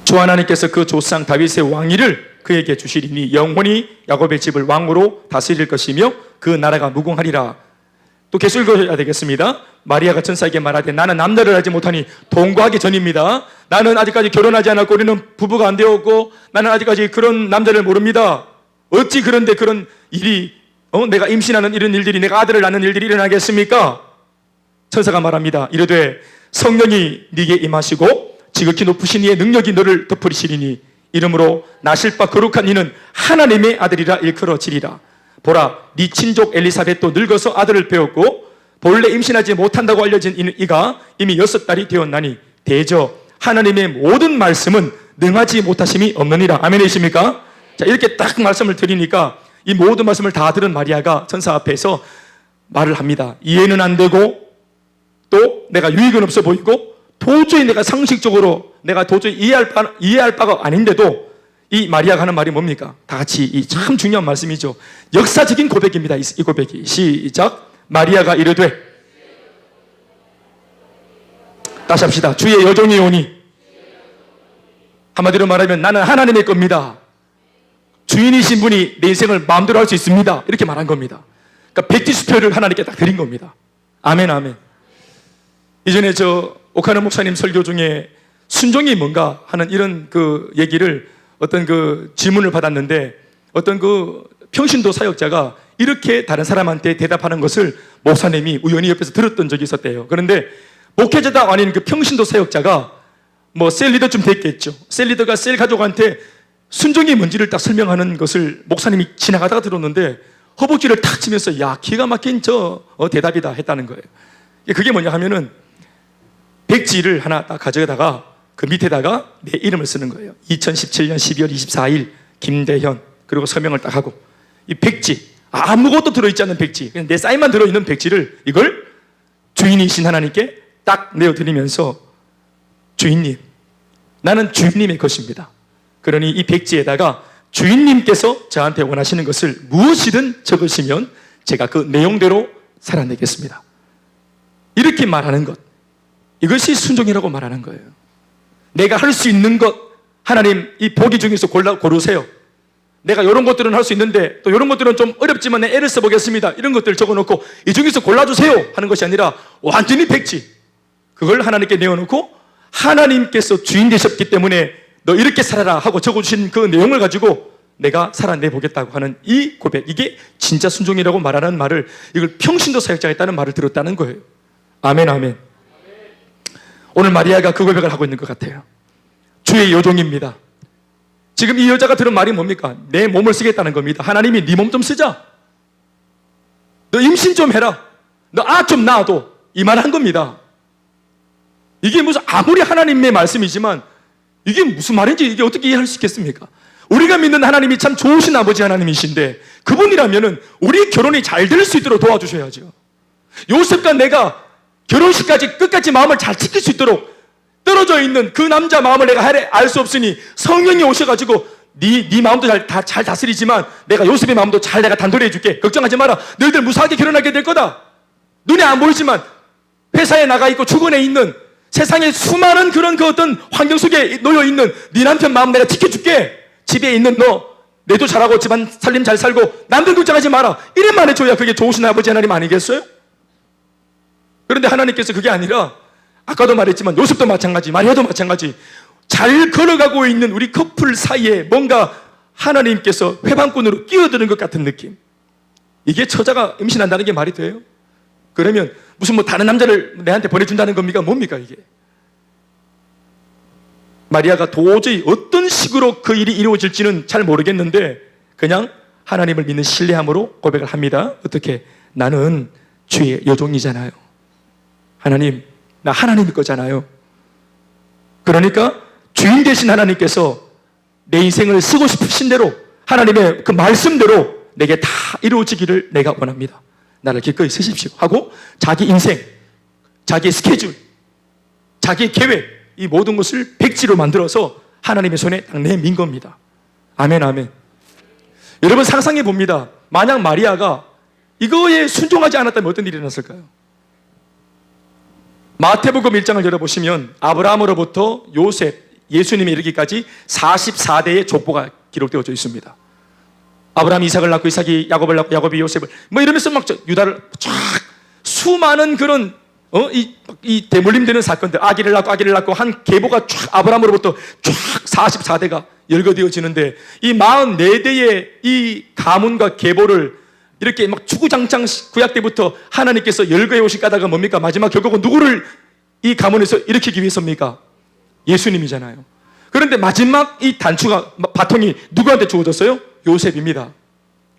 주 하나님께서 그 조상 다윗의 왕위를 그에게 주시리니 영원히 야곱의 집을 왕으로 다스릴 것이며 그 나라가 무궁하리라. 또 계속 읽어야 되겠습니다. 마리아가 천사에게 말하되 나는 남자를 알지 못하니 동거하기 전입니다. 나는 아직까지 결혼하지 않았고 우리는 부부가 안 되었고 나는 아직까지 그런 남자를 모릅니다. 어찌 그런데 그런 일이 내가 임신하는 이런 일들이, 내가 아들을 낳는 일들이 일어나겠습니까? 천사가 말합니다. 이르되 성령이 네게 임하시고 지극히 높으신 이의 능력이 너를 덮으시리니 이름으로 나실 바 거룩한 이는 하나님의 아들이라 일컬어지리라. 보라, 네 친족 엘리사벳도 늙어서 아들을 배웠고 본래 임신하지 못한다고 알려진 이가 이미 6달이 되었나니 대저 하나님의 모든 말씀은 능하지 못하심이 없느니라. 아멘이십니까? 자, 이렇게 딱 말씀을 드리니까 이 모든 말씀을 다 들은 마리아가 천사 앞에서 말을 합니다. 이해는 안 되고 또 내가 유익은 없어 보이고 도저히 내가 상식적으로 내가 도저히 이해할 바가 아닌데도 이 마리아가 하는 말이 뭡니까? 다 같이 이 참 중요한 말씀이죠. 역사적인 고백입니다. 이 고백이 시작. 마리아가 이르되, 다시 합시다. 주의 여종이 오니, 한마디로 말하면 나는 하나님의 겁니다. 주인이신 분이 내 인생을 마음대로 할 수 있습니다. 이렇게 말한 겁니다. 그러니까 백지수표를 하나님께 딱 드린 겁니다. 아멘, 아멘. 이전에 오카노 목사님 설교 중에 순종이 뭔가 하는 이런 그 얘기를 어떤 그 질문을 받았는데 어떤 그 평신도 사역자가 이렇게 다른 사람한테 대답하는 것을 목사님이 우연히 옆에서 들었던 적이 있었대요. 그런데 목회자가 아닌 그 평신도 사역자가 뭐 셀리더쯤 됐겠죠. 셀리더가 셀 가족한테 순종이 뭔지를 딱 설명하는 것을 목사님이 지나가다가 들었는데 허벅지를 탁 치면서 야, 기가 막힌 대답이다 했다는 거예요. 그게 뭐냐 하면은 백지를 하나 딱 가져다가 그 밑에다가 내 이름을 쓰는 거예요. 2017년 12월 24일 김대현, 그리고 서명을 딱 하고 이 백지, 아무것도 들어있지 않는 백지, 그냥 내 사인만 들어있는 백지를 이걸 주인이신 하나님께 딱 내어드리면서 주인님, 나는 주인님의 것입니다. 그러니 이 백지에다가 주인님께서 저한테 원하시는 것을 무엇이든 적으시면 제가 그 내용대로 살아내겠습니다. 이렇게 말하는 것, 이것이 순종이라고 말하는 거예요. 내가 할 수 있는 것, 하나님 이 보기 중에서 고르세요. 내가 이런 것들은 할 수 있는데 또 이런 것들은 좀 어렵지만 내 애를 써보겠습니다. 이런 것들을 적어놓고 이 중에서 골라주세요 하는 것이 아니라 완전히 백지, 그걸 하나님께 내어놓고 하나님께서 주인 되셨기 때문에 너 이렇게 살아라 하고 적어주신 그 내용을 가지고 내가 살아내보겠다고 하는 이 고백, 이게 진짜 순종이라고 말하는 말을, 이걸 평신도 사역자가 있다는 말을 들었다는 거예요. 아멘, 아멘. 오늘 마리아가 그 고백을 하고 있는 것 같아요. 주의 여종입니다. 지금 이 여자가 들은 말이 뭡니까? 내 몸을 쓰겠다는 겁니다. 하나님이 네 몸 좀 쓰자, 너 임신 좀 해라, 너 아 좀 낳아도, 이 말 한 겁니다. 이게 무슨, 아무리 하나님의 말씀이지만 이게 무슨 말인지 이게 어떻게 이해할 수 있겠습니까? 우리가 믿는 하나님이 참 좋으신 아버지 하나님이신데 그분이라면은 우리 결혼이 잘 될 수 있도록 도와주셔야죠. 요셉과 내가 결혼식까지 끝까지 마음을 잘 지킬 수 있도록 떨어져 있는 그 남자 마음을 내가 알 수 없으니 성령이 오셔가지고 네 마음도 잘 다스리지만 내가 요셉의 마음도 잘 내가 단돌이 해줄게. 걱정하지 마라. 너희들 무사하게 결혼하게 될 거다. 눈에 안 보이지만 회사에 나가 있고 출근해 있는 세상에 수많은 그런 그 어떤 환경 속에 놓여 있는 네 남편 마음 내가 지켜줄게. 집에 있는 너 내도 잘하고 집안 살림 잘 살고 남들 걱정하지 마라. 이름만 해줘야 그게 좋으신 아버지 하나님 아니겠어요? 그런데 하나님께서 그게 아니라 아까도 말했지만 요셉도 마찬가지, 마리아도 마찬가지, 잘 걸어가고 있는 우리 커플 사이에 뭔가 하나님께서 회방꾼으로 끼어드는 것 같은 느낌. 이게 처자가 임신한다는 게 말이 돼요? 그러면 무슨 뭐 다른 남자를 내한테 보내준다는 겁니까? 뭡니까 이게? 마리아가 도저히 어떤 식으로 그 일이 이루어질지는 잘 모르겠는데 그냥 하나님을 믿는 신뢰함으로 고백을 합니다. 어떻게? 나는 주의 여종이잖아요. 하나님, 나 하나님일 거잖아요. 그러니까 주인 되신 하나님께서 내 인생을 쓰고 싶으신 대로 하나님의 그 말씀대로 내게 다 이루어지기를 내가 원합니다. 나를 기꺼이 쓰십시오 하고 자기 인생, 자기 스케줄, 자기 계획, 이 모든 것을 백지로 만들어서 하나님의 손에 딱 내민 겁니다. 아멘, 아멘. 여러분 상상해 봅니다. 만약 마리아가 이거에 순종하지 않았다면 어떤 일이 일어났을까요? 마태복음 1장을 열어보시면 아브라함으로부터 요셉, 예수님이 이르기까지 44대의 족보가 기록되어져 있습니다. 아브라함이 이삭을 낳고 이삭이 야곱을 낳고 야곱이 요셉을 이러면서 막 유다를 쫙 수많은 그런 이 대물림되는 사건들, 아기를 낳고 한 계보가 쫙 아브라함으로부터 쫙 44대가 열거되어지는데 이 44대의 이 가문과 계보를 이렇게 막 주구장창 구약 때부터 하나님께서 열거해 오신 까닭은 뭡니까? 마지막 결국은 누구를 이 가문에서 일으키기 위해서입니까? 예수님이잖아요. 그런데 마지막 이 단추가, 바통이 누구한테 주어졌어요? 요셉입니다.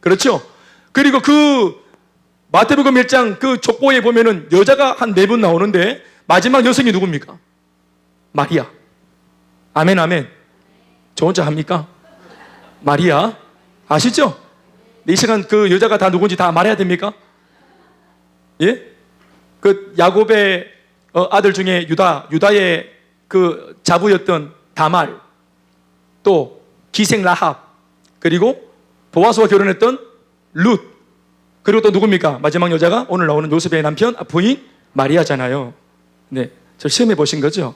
그렇죠? 그리고 그 마태복음 1장 그 족보에 보면은 여자가 한 4분 나오는데 마지막 여성이 누굽니까? 마리아. 아멘, 아멘. 저 혼자 합니까? 마리아. 아시죠? 이 시간 그 여자가 다 누군지 다 말해야 됩니까? 예? 그 야곱의 아들 중에 유다의 그 자부였던 다말, 또 기생 라합, 그리고 보아스와 결혼했던 룻, 그리고 또 누굽니까? 마지막 여자가 오늘 나오는 요셉의 남편 부인 마리아잖아요. 네, 저 시험해 보신 거죠?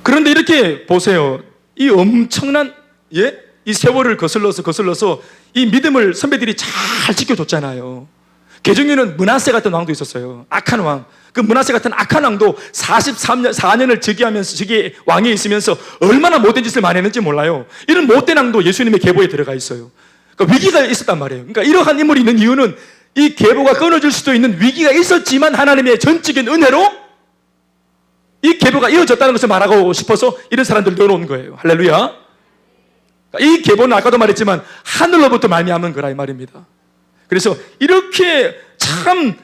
그런데 이렇게 보세요. 이 엄청난 이 세월을 거슬러서 이 믿음을 선배들이 잘 지켜줬잖아요. 개중에는 므낫세 같은 왕도 있었어요. 악한 왕. 그 므낫세 같은 악한 왕도 4년을 즉위하면서 왕에 있으면서 얼마나 못된 짓을 많이 했는지 몰라요. 이런 못된 왕도 예수님의 계보에 들어가 있어요. 그러니까 위기가 있었단 말이에요. 그러니까 이러한 인물이 있는 이유는 이 계보가 끊어질 수도 있는 위기가 있었지만 하나님의 전적인 은혜로 이 계보가 이어졌다는 것을 말하고 싶어서 이런 사람들을 넣어놓은 거예요. 할렐루야. 이 계보는 아까도 말했지만 하늘로부터 말미암은 거라 이 말입니다. 그래서 이렇게 참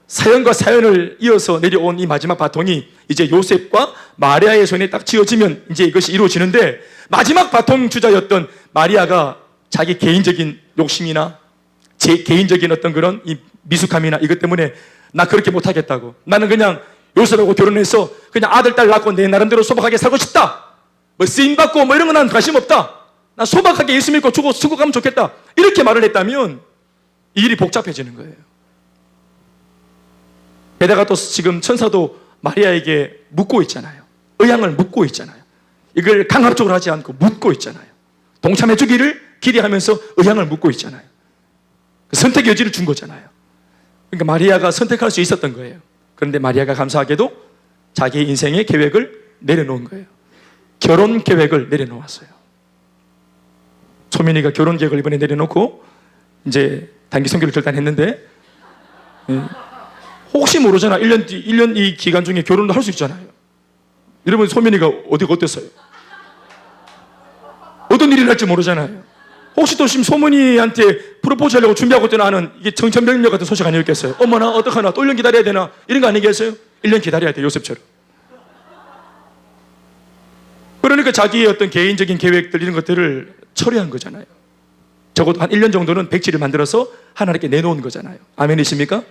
사연과 사연을 이어서 내려온 이 마지막 바통이 이제 요셉과 마리아의 손에 딱 쥐어지면 이제 이것이 이루어지는데, 마지막 바통 주자였던 마리아가 자기 개인적인 욕심이나 제 개인적인 어떤 그런 이 미숙함이나 이것 때문에 나 그렇게 못하겠다고, 나는 그냥 요셉하고 결혼해서 그냥 아들 딸 낳고 내 나름대로 소박하게 살고 싶다, 쓰임받고 이런 거 난 관심 없다, 나 소박하게 예수 믿고 죽고 가면 좋겠다, 이렇게 말을 했다면 이 일이 복잡해지는 거예요. 게다가 또 지금 천사도 마리아에게 묻고 있잖아요. 의향을 묻고 있잖아요. 이걸 강압적으로 하지 않고 묻고 있잖아요. 동참해 주기를 기대하면서 의향을 묻고 있잖아요. 선택의 여지를 준 거잖아요. 그러니까 마리아가 선택할 수 있었던 거예요. 그런데 마리아가 감사하게도 자기 인생의 계획을 내려놓은 거예요. 결혼 계획을 내려놓았어요. 소민이가 결혼 계획을 이번에 내려놓고 이제 단기 선교를 결단했는데, 혹시 모르잖아. 1년 이 기간 중에 결혼도 할 수 있잖아요. 여러분, 소민이가 어디가 어땠어요? 어떤 일이 날지 모르잖아요. 혹시 또 지금 소민이한테 프로포즈 하려고 준비하고 있던 아는 이게 정천병력 같은 소식 아니었겠어요? 어머나, 어떡하나, 또 1년 기다려야 되나? 이런 거 아니겠어요? 1년 기다려야 돼, 요셉처럼. 그러니까 자기의 어떤 개인적인 계획들, 이런 것들을 처리한 거잖아요. 적어도 한 1년 정도는 백지를 만들어서 하나님께 내놓은 거잖아요. 아멘이십니까?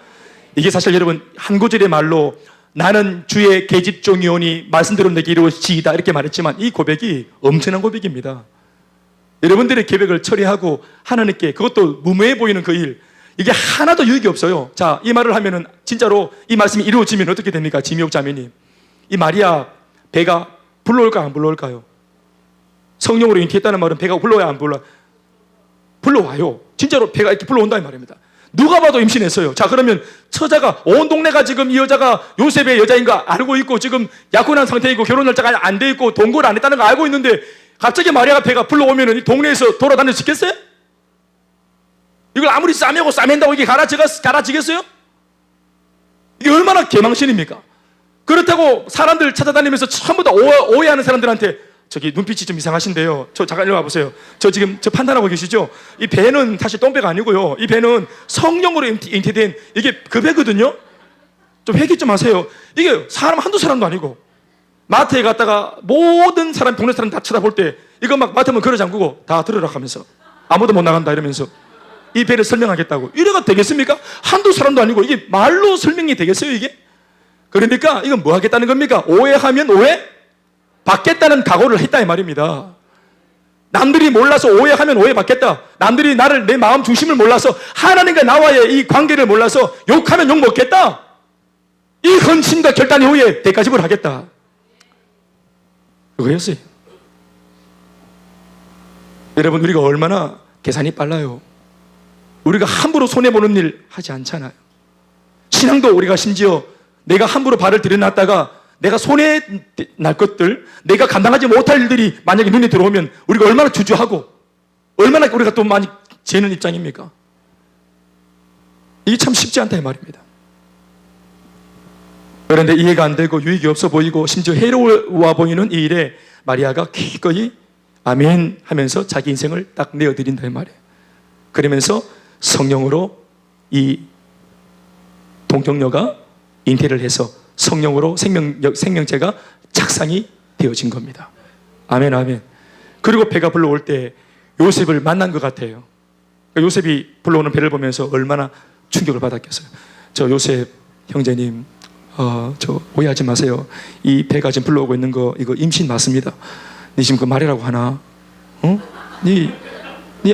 이게 사실 여러분, 한 구절의 말로 나는 주의 계집종이오니 말씀대로 내게 이루어지이다 이렇게 말했지만, 이 고백이 엄청난 고백입니다. 여러분들의 계획을 처리하고 하나님께, 그것도 무모해 보이는 그 일, 이게 하나도 유익이 없어요. 자, 이 말을 하면은 진짜로 이 말씀이 이루어지면 어떻게 됩니까? 지미옥 자매님, 이 마리아 배가 불러올까요, 안 불러올까요? 성령으로 잉태했다는 말은 배가 불러와야 안 불러와요? 불러와요. 진짜로 배가 이렇게 불러온다 이 말입니다. 누가 봐도 임신했어요. 자, 그러면 처자가, 온 동네가 지금 이 여자가 요셉의 여자인 거 알고 있고, 지금 약혼한 상태이고 결혼 날짜가 안 돼 있고 동거를 안 했다는 거 알고 있는데, 갑자기 마리아가 배가 불러오면 이 동네에서 돌아다닐 수 있겠어요? 이걸 아무리 싸매고 싸맨다고 이게 가라지겠어요? 이게 얼마나 개망신입니까? 그렇다고 사람들 찾아다니면서 전부 다 오해하는 사람들한테 저기 눈빛이 좀 이상하신데요. 저 잠깐 일로 와보세요. 저 지금 저 판단하고 계시죠? 이 배는 사실 똥배가 아니고요. 이 배는 성령으로 잉태된 이게 그 배거든요. 좀 회개 좀 하세요. 이게 사람 한두 사람도 아니고 마트에 갔다가 모든 사람, 동네 사람 다 쳐다볼 때 이거 막 마트면 걸어 잠그고 다 들으라 하면서 아무도 못 나간다 이러면서 이 배를 설명하겠다고. 이래가 되겠습니까? 한두 사람도 아니고 이게 말로 설명이 되겠어요 이게? 그러니까 이건 뭐 하겠다는 겁니까? 오해하면 오해 받겠다는 각오를 했다 이 말입니다. 남들이 몰라서 오해하면 오해받겠다. 남들이 나를, 내 마음 중심을 몰라서 하나님과 나와의 이 관계를 몰라서 욕하면 욕 먹겠다. 이 헌신과 결단 이후에 대가집을 하겠다. 그거였어요. 여러분, 우리가 얼마나 계산이 빨라요. 우리가 함부로 손해보는 일 하지 않잖아요. 신앙도 우리가 심지어 내가 함부로 발을 들여놨다가 내가 손해 날 것들, 내가 감당하지 못할 일들이 만약에 눈에 들어오면 우리가 얼마나 주저하고 얼마나 우리가 또 많이 재는 입장입니까? 이게 참 쉽지 않다 이 말입니다. 그런데 이해가 안 되고 유익이 없어 보이고 심지어 해로워 보이는 이 일에 마리아가 기꺼이 아멘 하면서 자기 인생을 딱 내어드린다 이 말이에요. 그러면서 성령으로 이 동정녀가 잉태를 해서 성령으로 생명체가 착상이 되어진 겁니다. 아멘 아멘. 그리고 배가 불러올 때 요셉을 만난 것 같아요. 요셉이 불러오는 배를 보면서 얼마나 충격을 받았겠어요. 저 요셉 형제님, 저 오해하지 마세요. 이 배가 지금 불러오고 있는 거 이거 임신 맞습니다. 니 지금 그 말이라고 하나? 니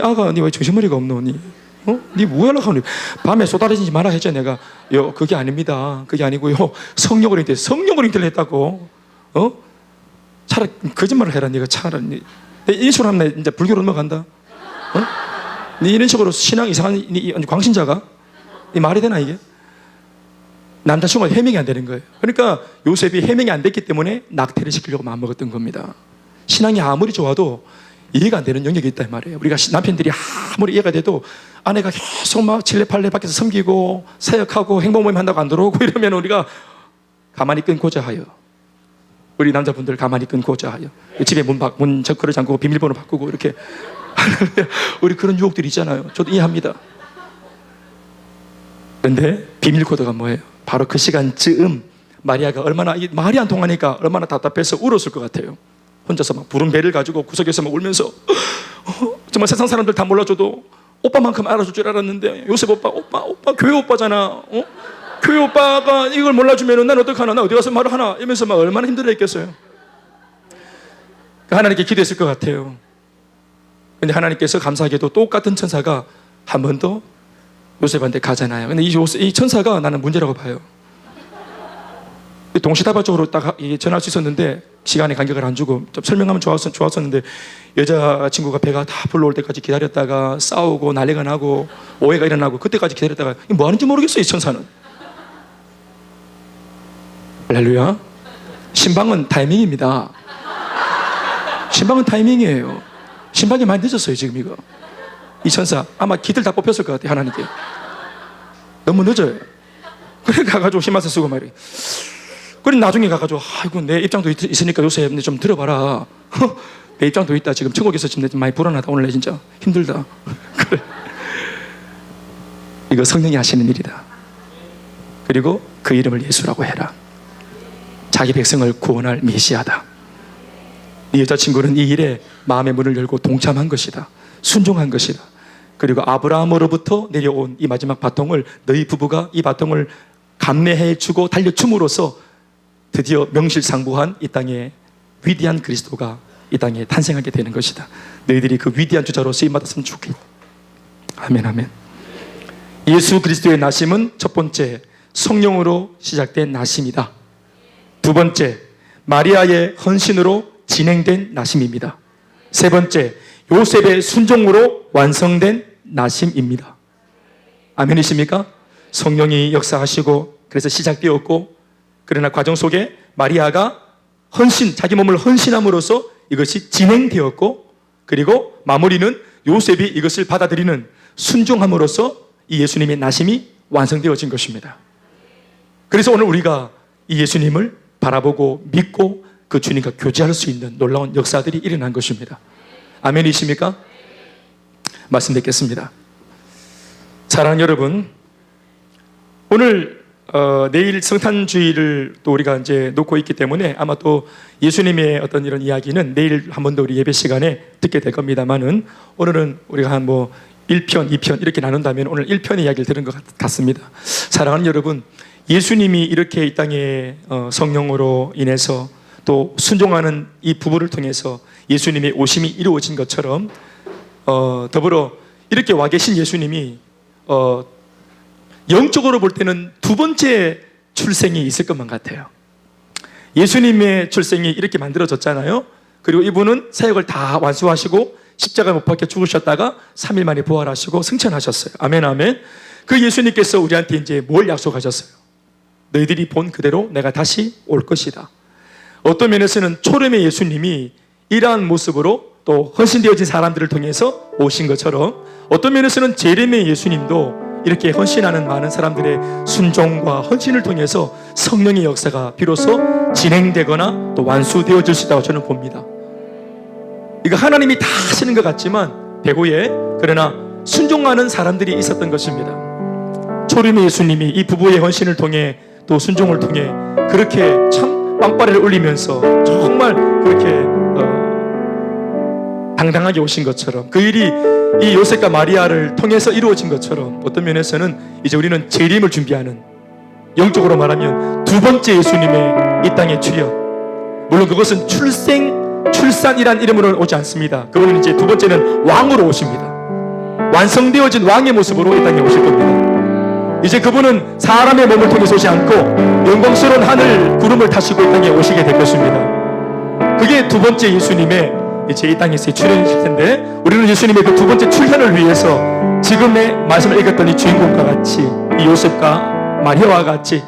아가 니 왜 정신머리가 없노? 니 뭐하려고 하니? 밤에 쏟아지지 마라 했죠 내가. 그게 아닙니다. 그게 아니고요. 성령으로 잉태를 했다고. 차라리 거짓말을 해라. 네가 차라리 이런 식으로 하면 이제 불교로 넘어간다. 니 이런 식으로 신앙 이상한 니 광신자가 이 말이 되나 이게? 남자친구가 해명이 안 되는 거예요. 그러니까 요셉이 해명이 안 됐기 때문에 낙태를 시키려고 마음먹었던 겁니다. 신앙이 아무리 좋아도 이해가 안 되는 영역이 있다 이 말이에요. 우리가 남편들이 아무리 이해가 돼도 아내가 계속 막 칠레팔레 밖에서 섬기고 사역하고 행복모임 한다고 안 들어오고 이러면 우리가 가만히 끊고자 하여, 우리 남자분들 가만히 끊고자 하여 집에 문 젓거를 잠그고 비밀번호 바꾸고 이렇게 우리 그런 유혹들이 있잖아요. 저도 이해합니다. 그런데 비밀 코드가 뭐예요? 바로 그 시간쯤 마리아가 얼마나 말이 안 통하니까 얼마나 답답해서 울었을 것 같아요. 혼자서 막 부른 배를 가지고 구석에서 막 울면서 정말 세상 사람들 다 몰라줘도 오빠만큼 알아줄 줄 알았는데 요셉 오빠 교회 오빠잖아. 교회 오빠가 이걸 몰라주면 난 어떡하나, 나 어디 가서 말을 하나 이러면서 막 얼마나 힘들어했겠어요. 하나님께 기도했을 것 같아요. 근데 하나님께서 감사하게도 똑같은 천사가 한 번 더 요셉한테 가잖아요. 근데 이 천사가 나는 문제라고 봐요. 동시다발적으로 딱 전할 수 있었는데 시간에 간격을 안 주고 좀 설명하면 좋았었는데 여자친구가 배가 다 불러올 때까지 기다렸다가 싸우고 난리가 나고 오해가 일어나고 그때까지 기다렸다가 뭐 하는지 모르겠어요 이 천사는. 할렐루야. 신방은 타이밍입니다. 신방은 타이밍이에요. 신방이 많이 늦었어요 지금 이거. 이 천사 아마 기들 다 뽑혔을 것 같아요 하나님께. 너무 늦어요. 그래 가가지고 힘마서 쓰고 말이에요. 그래 나중에 가가지고 아이고 내 입장도 있으니까 요셉 좀 들어봐라. 내 입장도 있다. 지금 천국에서 지금 내 많이 불안하다. 오늘 내 진짜 힘들다. 그래. 이거 성령이 하시는 일이다. 그리고 그 이름을 예수라고 해라. 자기 백성을 구원할 메시아다. 네 여자친구는 이 일에 마음의 문을 열고 동참한 것이다. 순종한 것이다. 그리고 아브라함으로부터 내려온 이 마지막 바통을 너희 부부가 이 바통을 감내해 주고 달려줌으로써 드디어 명실상부한 이 땅에 위대한 그리스도가 이 땅에 탄생하게 되는 것이다. 너희들이 그 위대한 주자로 쓰임받았으면 좋겠다. 아멘 아멘. 예수 그리스도의 나심은 첫 번째 성령으로 시작된 나심이다. 두 번째 마리아의 헌신으로 진행된 나심입니다. 세 번째 요셉의 순종으로 완성된 나심입니다. 아멘이십니까? 성령이 역사하시고 그래서 시작되었고, 그러나 과정 속에 마리아가 자기 몸을 헌신함으로써 이것이 진행되었고, 그리고 마무리는 요셉이 이것을 받아들이는 순종함으로써 이 예수님의 나심이 완성되어진 것입니다. 그래서 오늘 우리가 이 예수님을 바라보고 믿고 그 주님과 교제할 수 있는 놀라운 역사들이 일어난 것입니다. 아멘이십니까? 말씀 듣겠습니다. 사랑하는 여러분, 오늘 내일 성탄주의를 또 우리가 이제 놓고 있기 때문에 아마 또 예수님의 어떤 이런 이야기는 내일 한 번 더 우리 예배 시간에 듣게 될 겁니다만은, 오늘은 우리가 한 1편, 2편 이렇게 나눈다면 오늘 1편의 이야기를 들은 것 같습니다. 사랑하는 여러분, 예수님이 이렇게 이 땅에 성령으로 인해서 또 순종하는 이 부부를 통해서 예수님의 오심이 이루어진 것처럼 더불어 이렇게 와 계신 예수님이 영적으로 볼 때는 두 번째 출생이 있을 것만 같아요. 예수님의 출생이 이렇게 만들어졌잖아요. 그리고 이분은 사역을 다 완수하시고 십자가에 못 박혀 죽으셨다가 3일 만에 부활하시고 승천하셨어요. 아멘, 아멘. 그 예수님께서 우리한테 이제 뭘 약속하셨어요? 너희들이 본 그대로 내가 다시 올 것이다. 어떤 면에서는 초림의 예수님이 이러한 모습으로 또 헌신되어진 사람들을 통해서 오신 것처럼, 어떤 면에서는 재림의 예수님도 이렇게 헌신하는 많은 사람들의 순종과 헌신을 통해서 성령의 역사가 비로소 진행되거나 또 완수되어질 수 있다고 저는 봅니다. 이거 하나님이 다 하시는 것 같지만 배후에 그러나 순종하는 사람들이 있었던 것입니다. 초림의 예수님이 이 부부의 헌신을 통해 또 순종을 통해 그렇게 참 빵빠레를 울리면서 정말 그렇게 당당하게 오신 것처럼, 그 일이 이 요셉과 마리아를 통해서 이루어진 것처럼, 어떤 면에서는 이제 우리는 재림을 준비하는, 영적으로 말하면 두 번째 예수님의 이 땅의 출현, 물론 그것은 출산이란 이름으로 오지 않습니다. 그분은 이제 두 번째는 왕으로 오십니다. 완성되어진 왕의 모습으로 이 땅에 오실 겁니다. 이제 그분은 사람의 몸을 통해서 오지 않고 영광스러운 하늘 구름을 타시고 이 땅에 오시게 될 것입니다. 그게 두 번째 예수님의 이제 이 땅에서의 출현이실 텐데, 우리는 예수님의 그 두 번째 출현을 위해서 지금의 말씀을 읽었던 이 주인공과 같이, 이 요셉과 마리아와 같이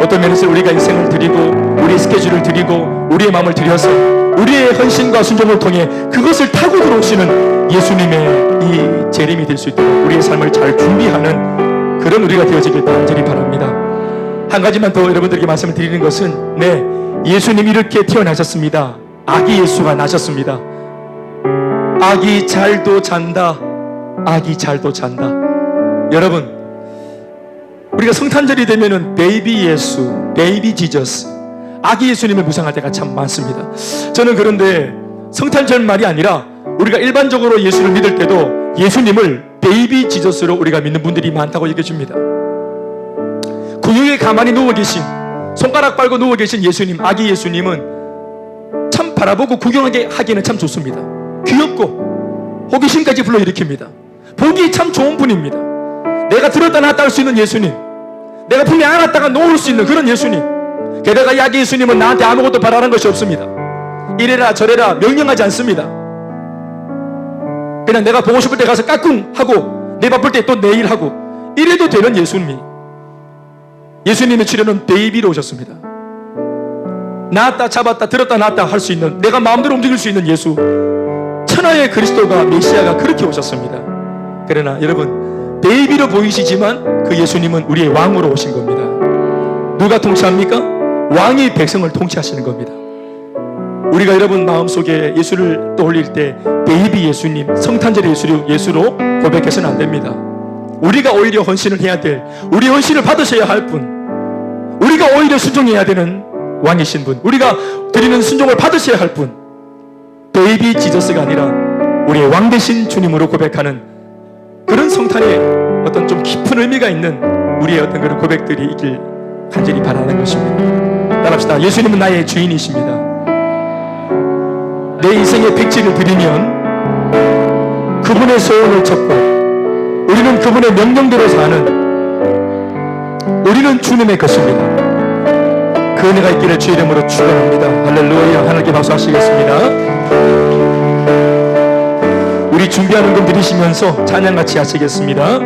어떤 면에서 우리가 인생을 드리고 우리의 스케줄을 드리고 우리의 마음을 드려서 우리의 헌신과 순종을 통해 그것을 타고 들어오시는 예수님의 이 재림이 될 수 있도록 우리의 삶을 잘 준비하는 그런 우리가 되어지길 간절히 바랍니다. 한 가지만 더 여러분들에게 말씀을 드리는 것은, 네, 예수님이 이렇게 태어나셨습니다. 아기 예수가 나셨습니다. 아기 잘도 잔다. 아기 잘도 잔다. 여러분, 우리가 성탄절이 되면은 베이비 예수, 베이비 지저스, 아기 예수님을 묵상할 때가 참 많습니다. 저는 그런데 성탄절 말이 아니라 우리가 일반적으로 예수를 믿을 때도 예수님을 베이비 지저스로 우리가 믿는 분들이 많다고 얘기해줍니다. 구유에 가만히 누워 계신, 손가락 빨고 누워 계신 예수님, 아기 예수님은 참 바라보고 구경하게 하기에는 참 좋습니다. 귀엽고 호기심까지 불러일으킵니다. 보기 참 좋은 분입니다. 내가 들었다 놨다 할 수 있는 예수님, 내가 품에 안았다가 놓을 수 있는 그런 예수님. 게다가 이 아기 예수님은 나한테 아무것도 바라는 것이 없습니다. 이래라 저래라 명령하지 않습니다. 그냥 내가 보고 싶을 때 가서 까꿍 하고, 내 바쁠 때 또 내일 하고, 이래도 되는 예수님이, 예수님의 출현은 베이비로 오셨습니다. 낳았다 잡았다 들었다 놨다 할 수 있는, 내가 마음대로 움직일 수 있는 예수, 천하의 그리스도가, 메시아가 그렇게 오셨습니다. 그러나 여러분, 베이비로 보이시지만 그 예수님은 우리의 왕으로 오신 겁니다. 누가 통치합니까? 왕이 백성을 통치하시는 겁니다. 우리가 여러분 마음속에 예수를 떠올릴 때 베이비 예수님, 성탄절의 예수로 고백해서는 안 됩니다. 우리가 오히려 헌신을 해야 될, 우리 헌신을 받으셔야 할 분, 우리가 오히려 순종해야 되는 왕이신 분, 우리가 드리는 순종을 받으셔야 할 분, 베이비 지저스가 아니라 우리의 왕 되신 주님으로 고백하는 그런 성탄의 어떤 좀 깊은 의미가 있는 우리의 어떤 그런 고백들이 있길 간절히 바라는 것입니다. 따라합시다. 예수님은 나의 주인이십니다. 내 인생의 백지를 드리면 그분의 소원을 찾고 우리는 그분의 명령대로 사는, 우리는 주님의 것입니다. 그 은혜가 있기를 주의 이름으로 축원합니다. 할렐루야. 하나님께 박수하시겠습니다. 우리 준비하는 분 들으시면서 찬양 같이 하시겠습니다.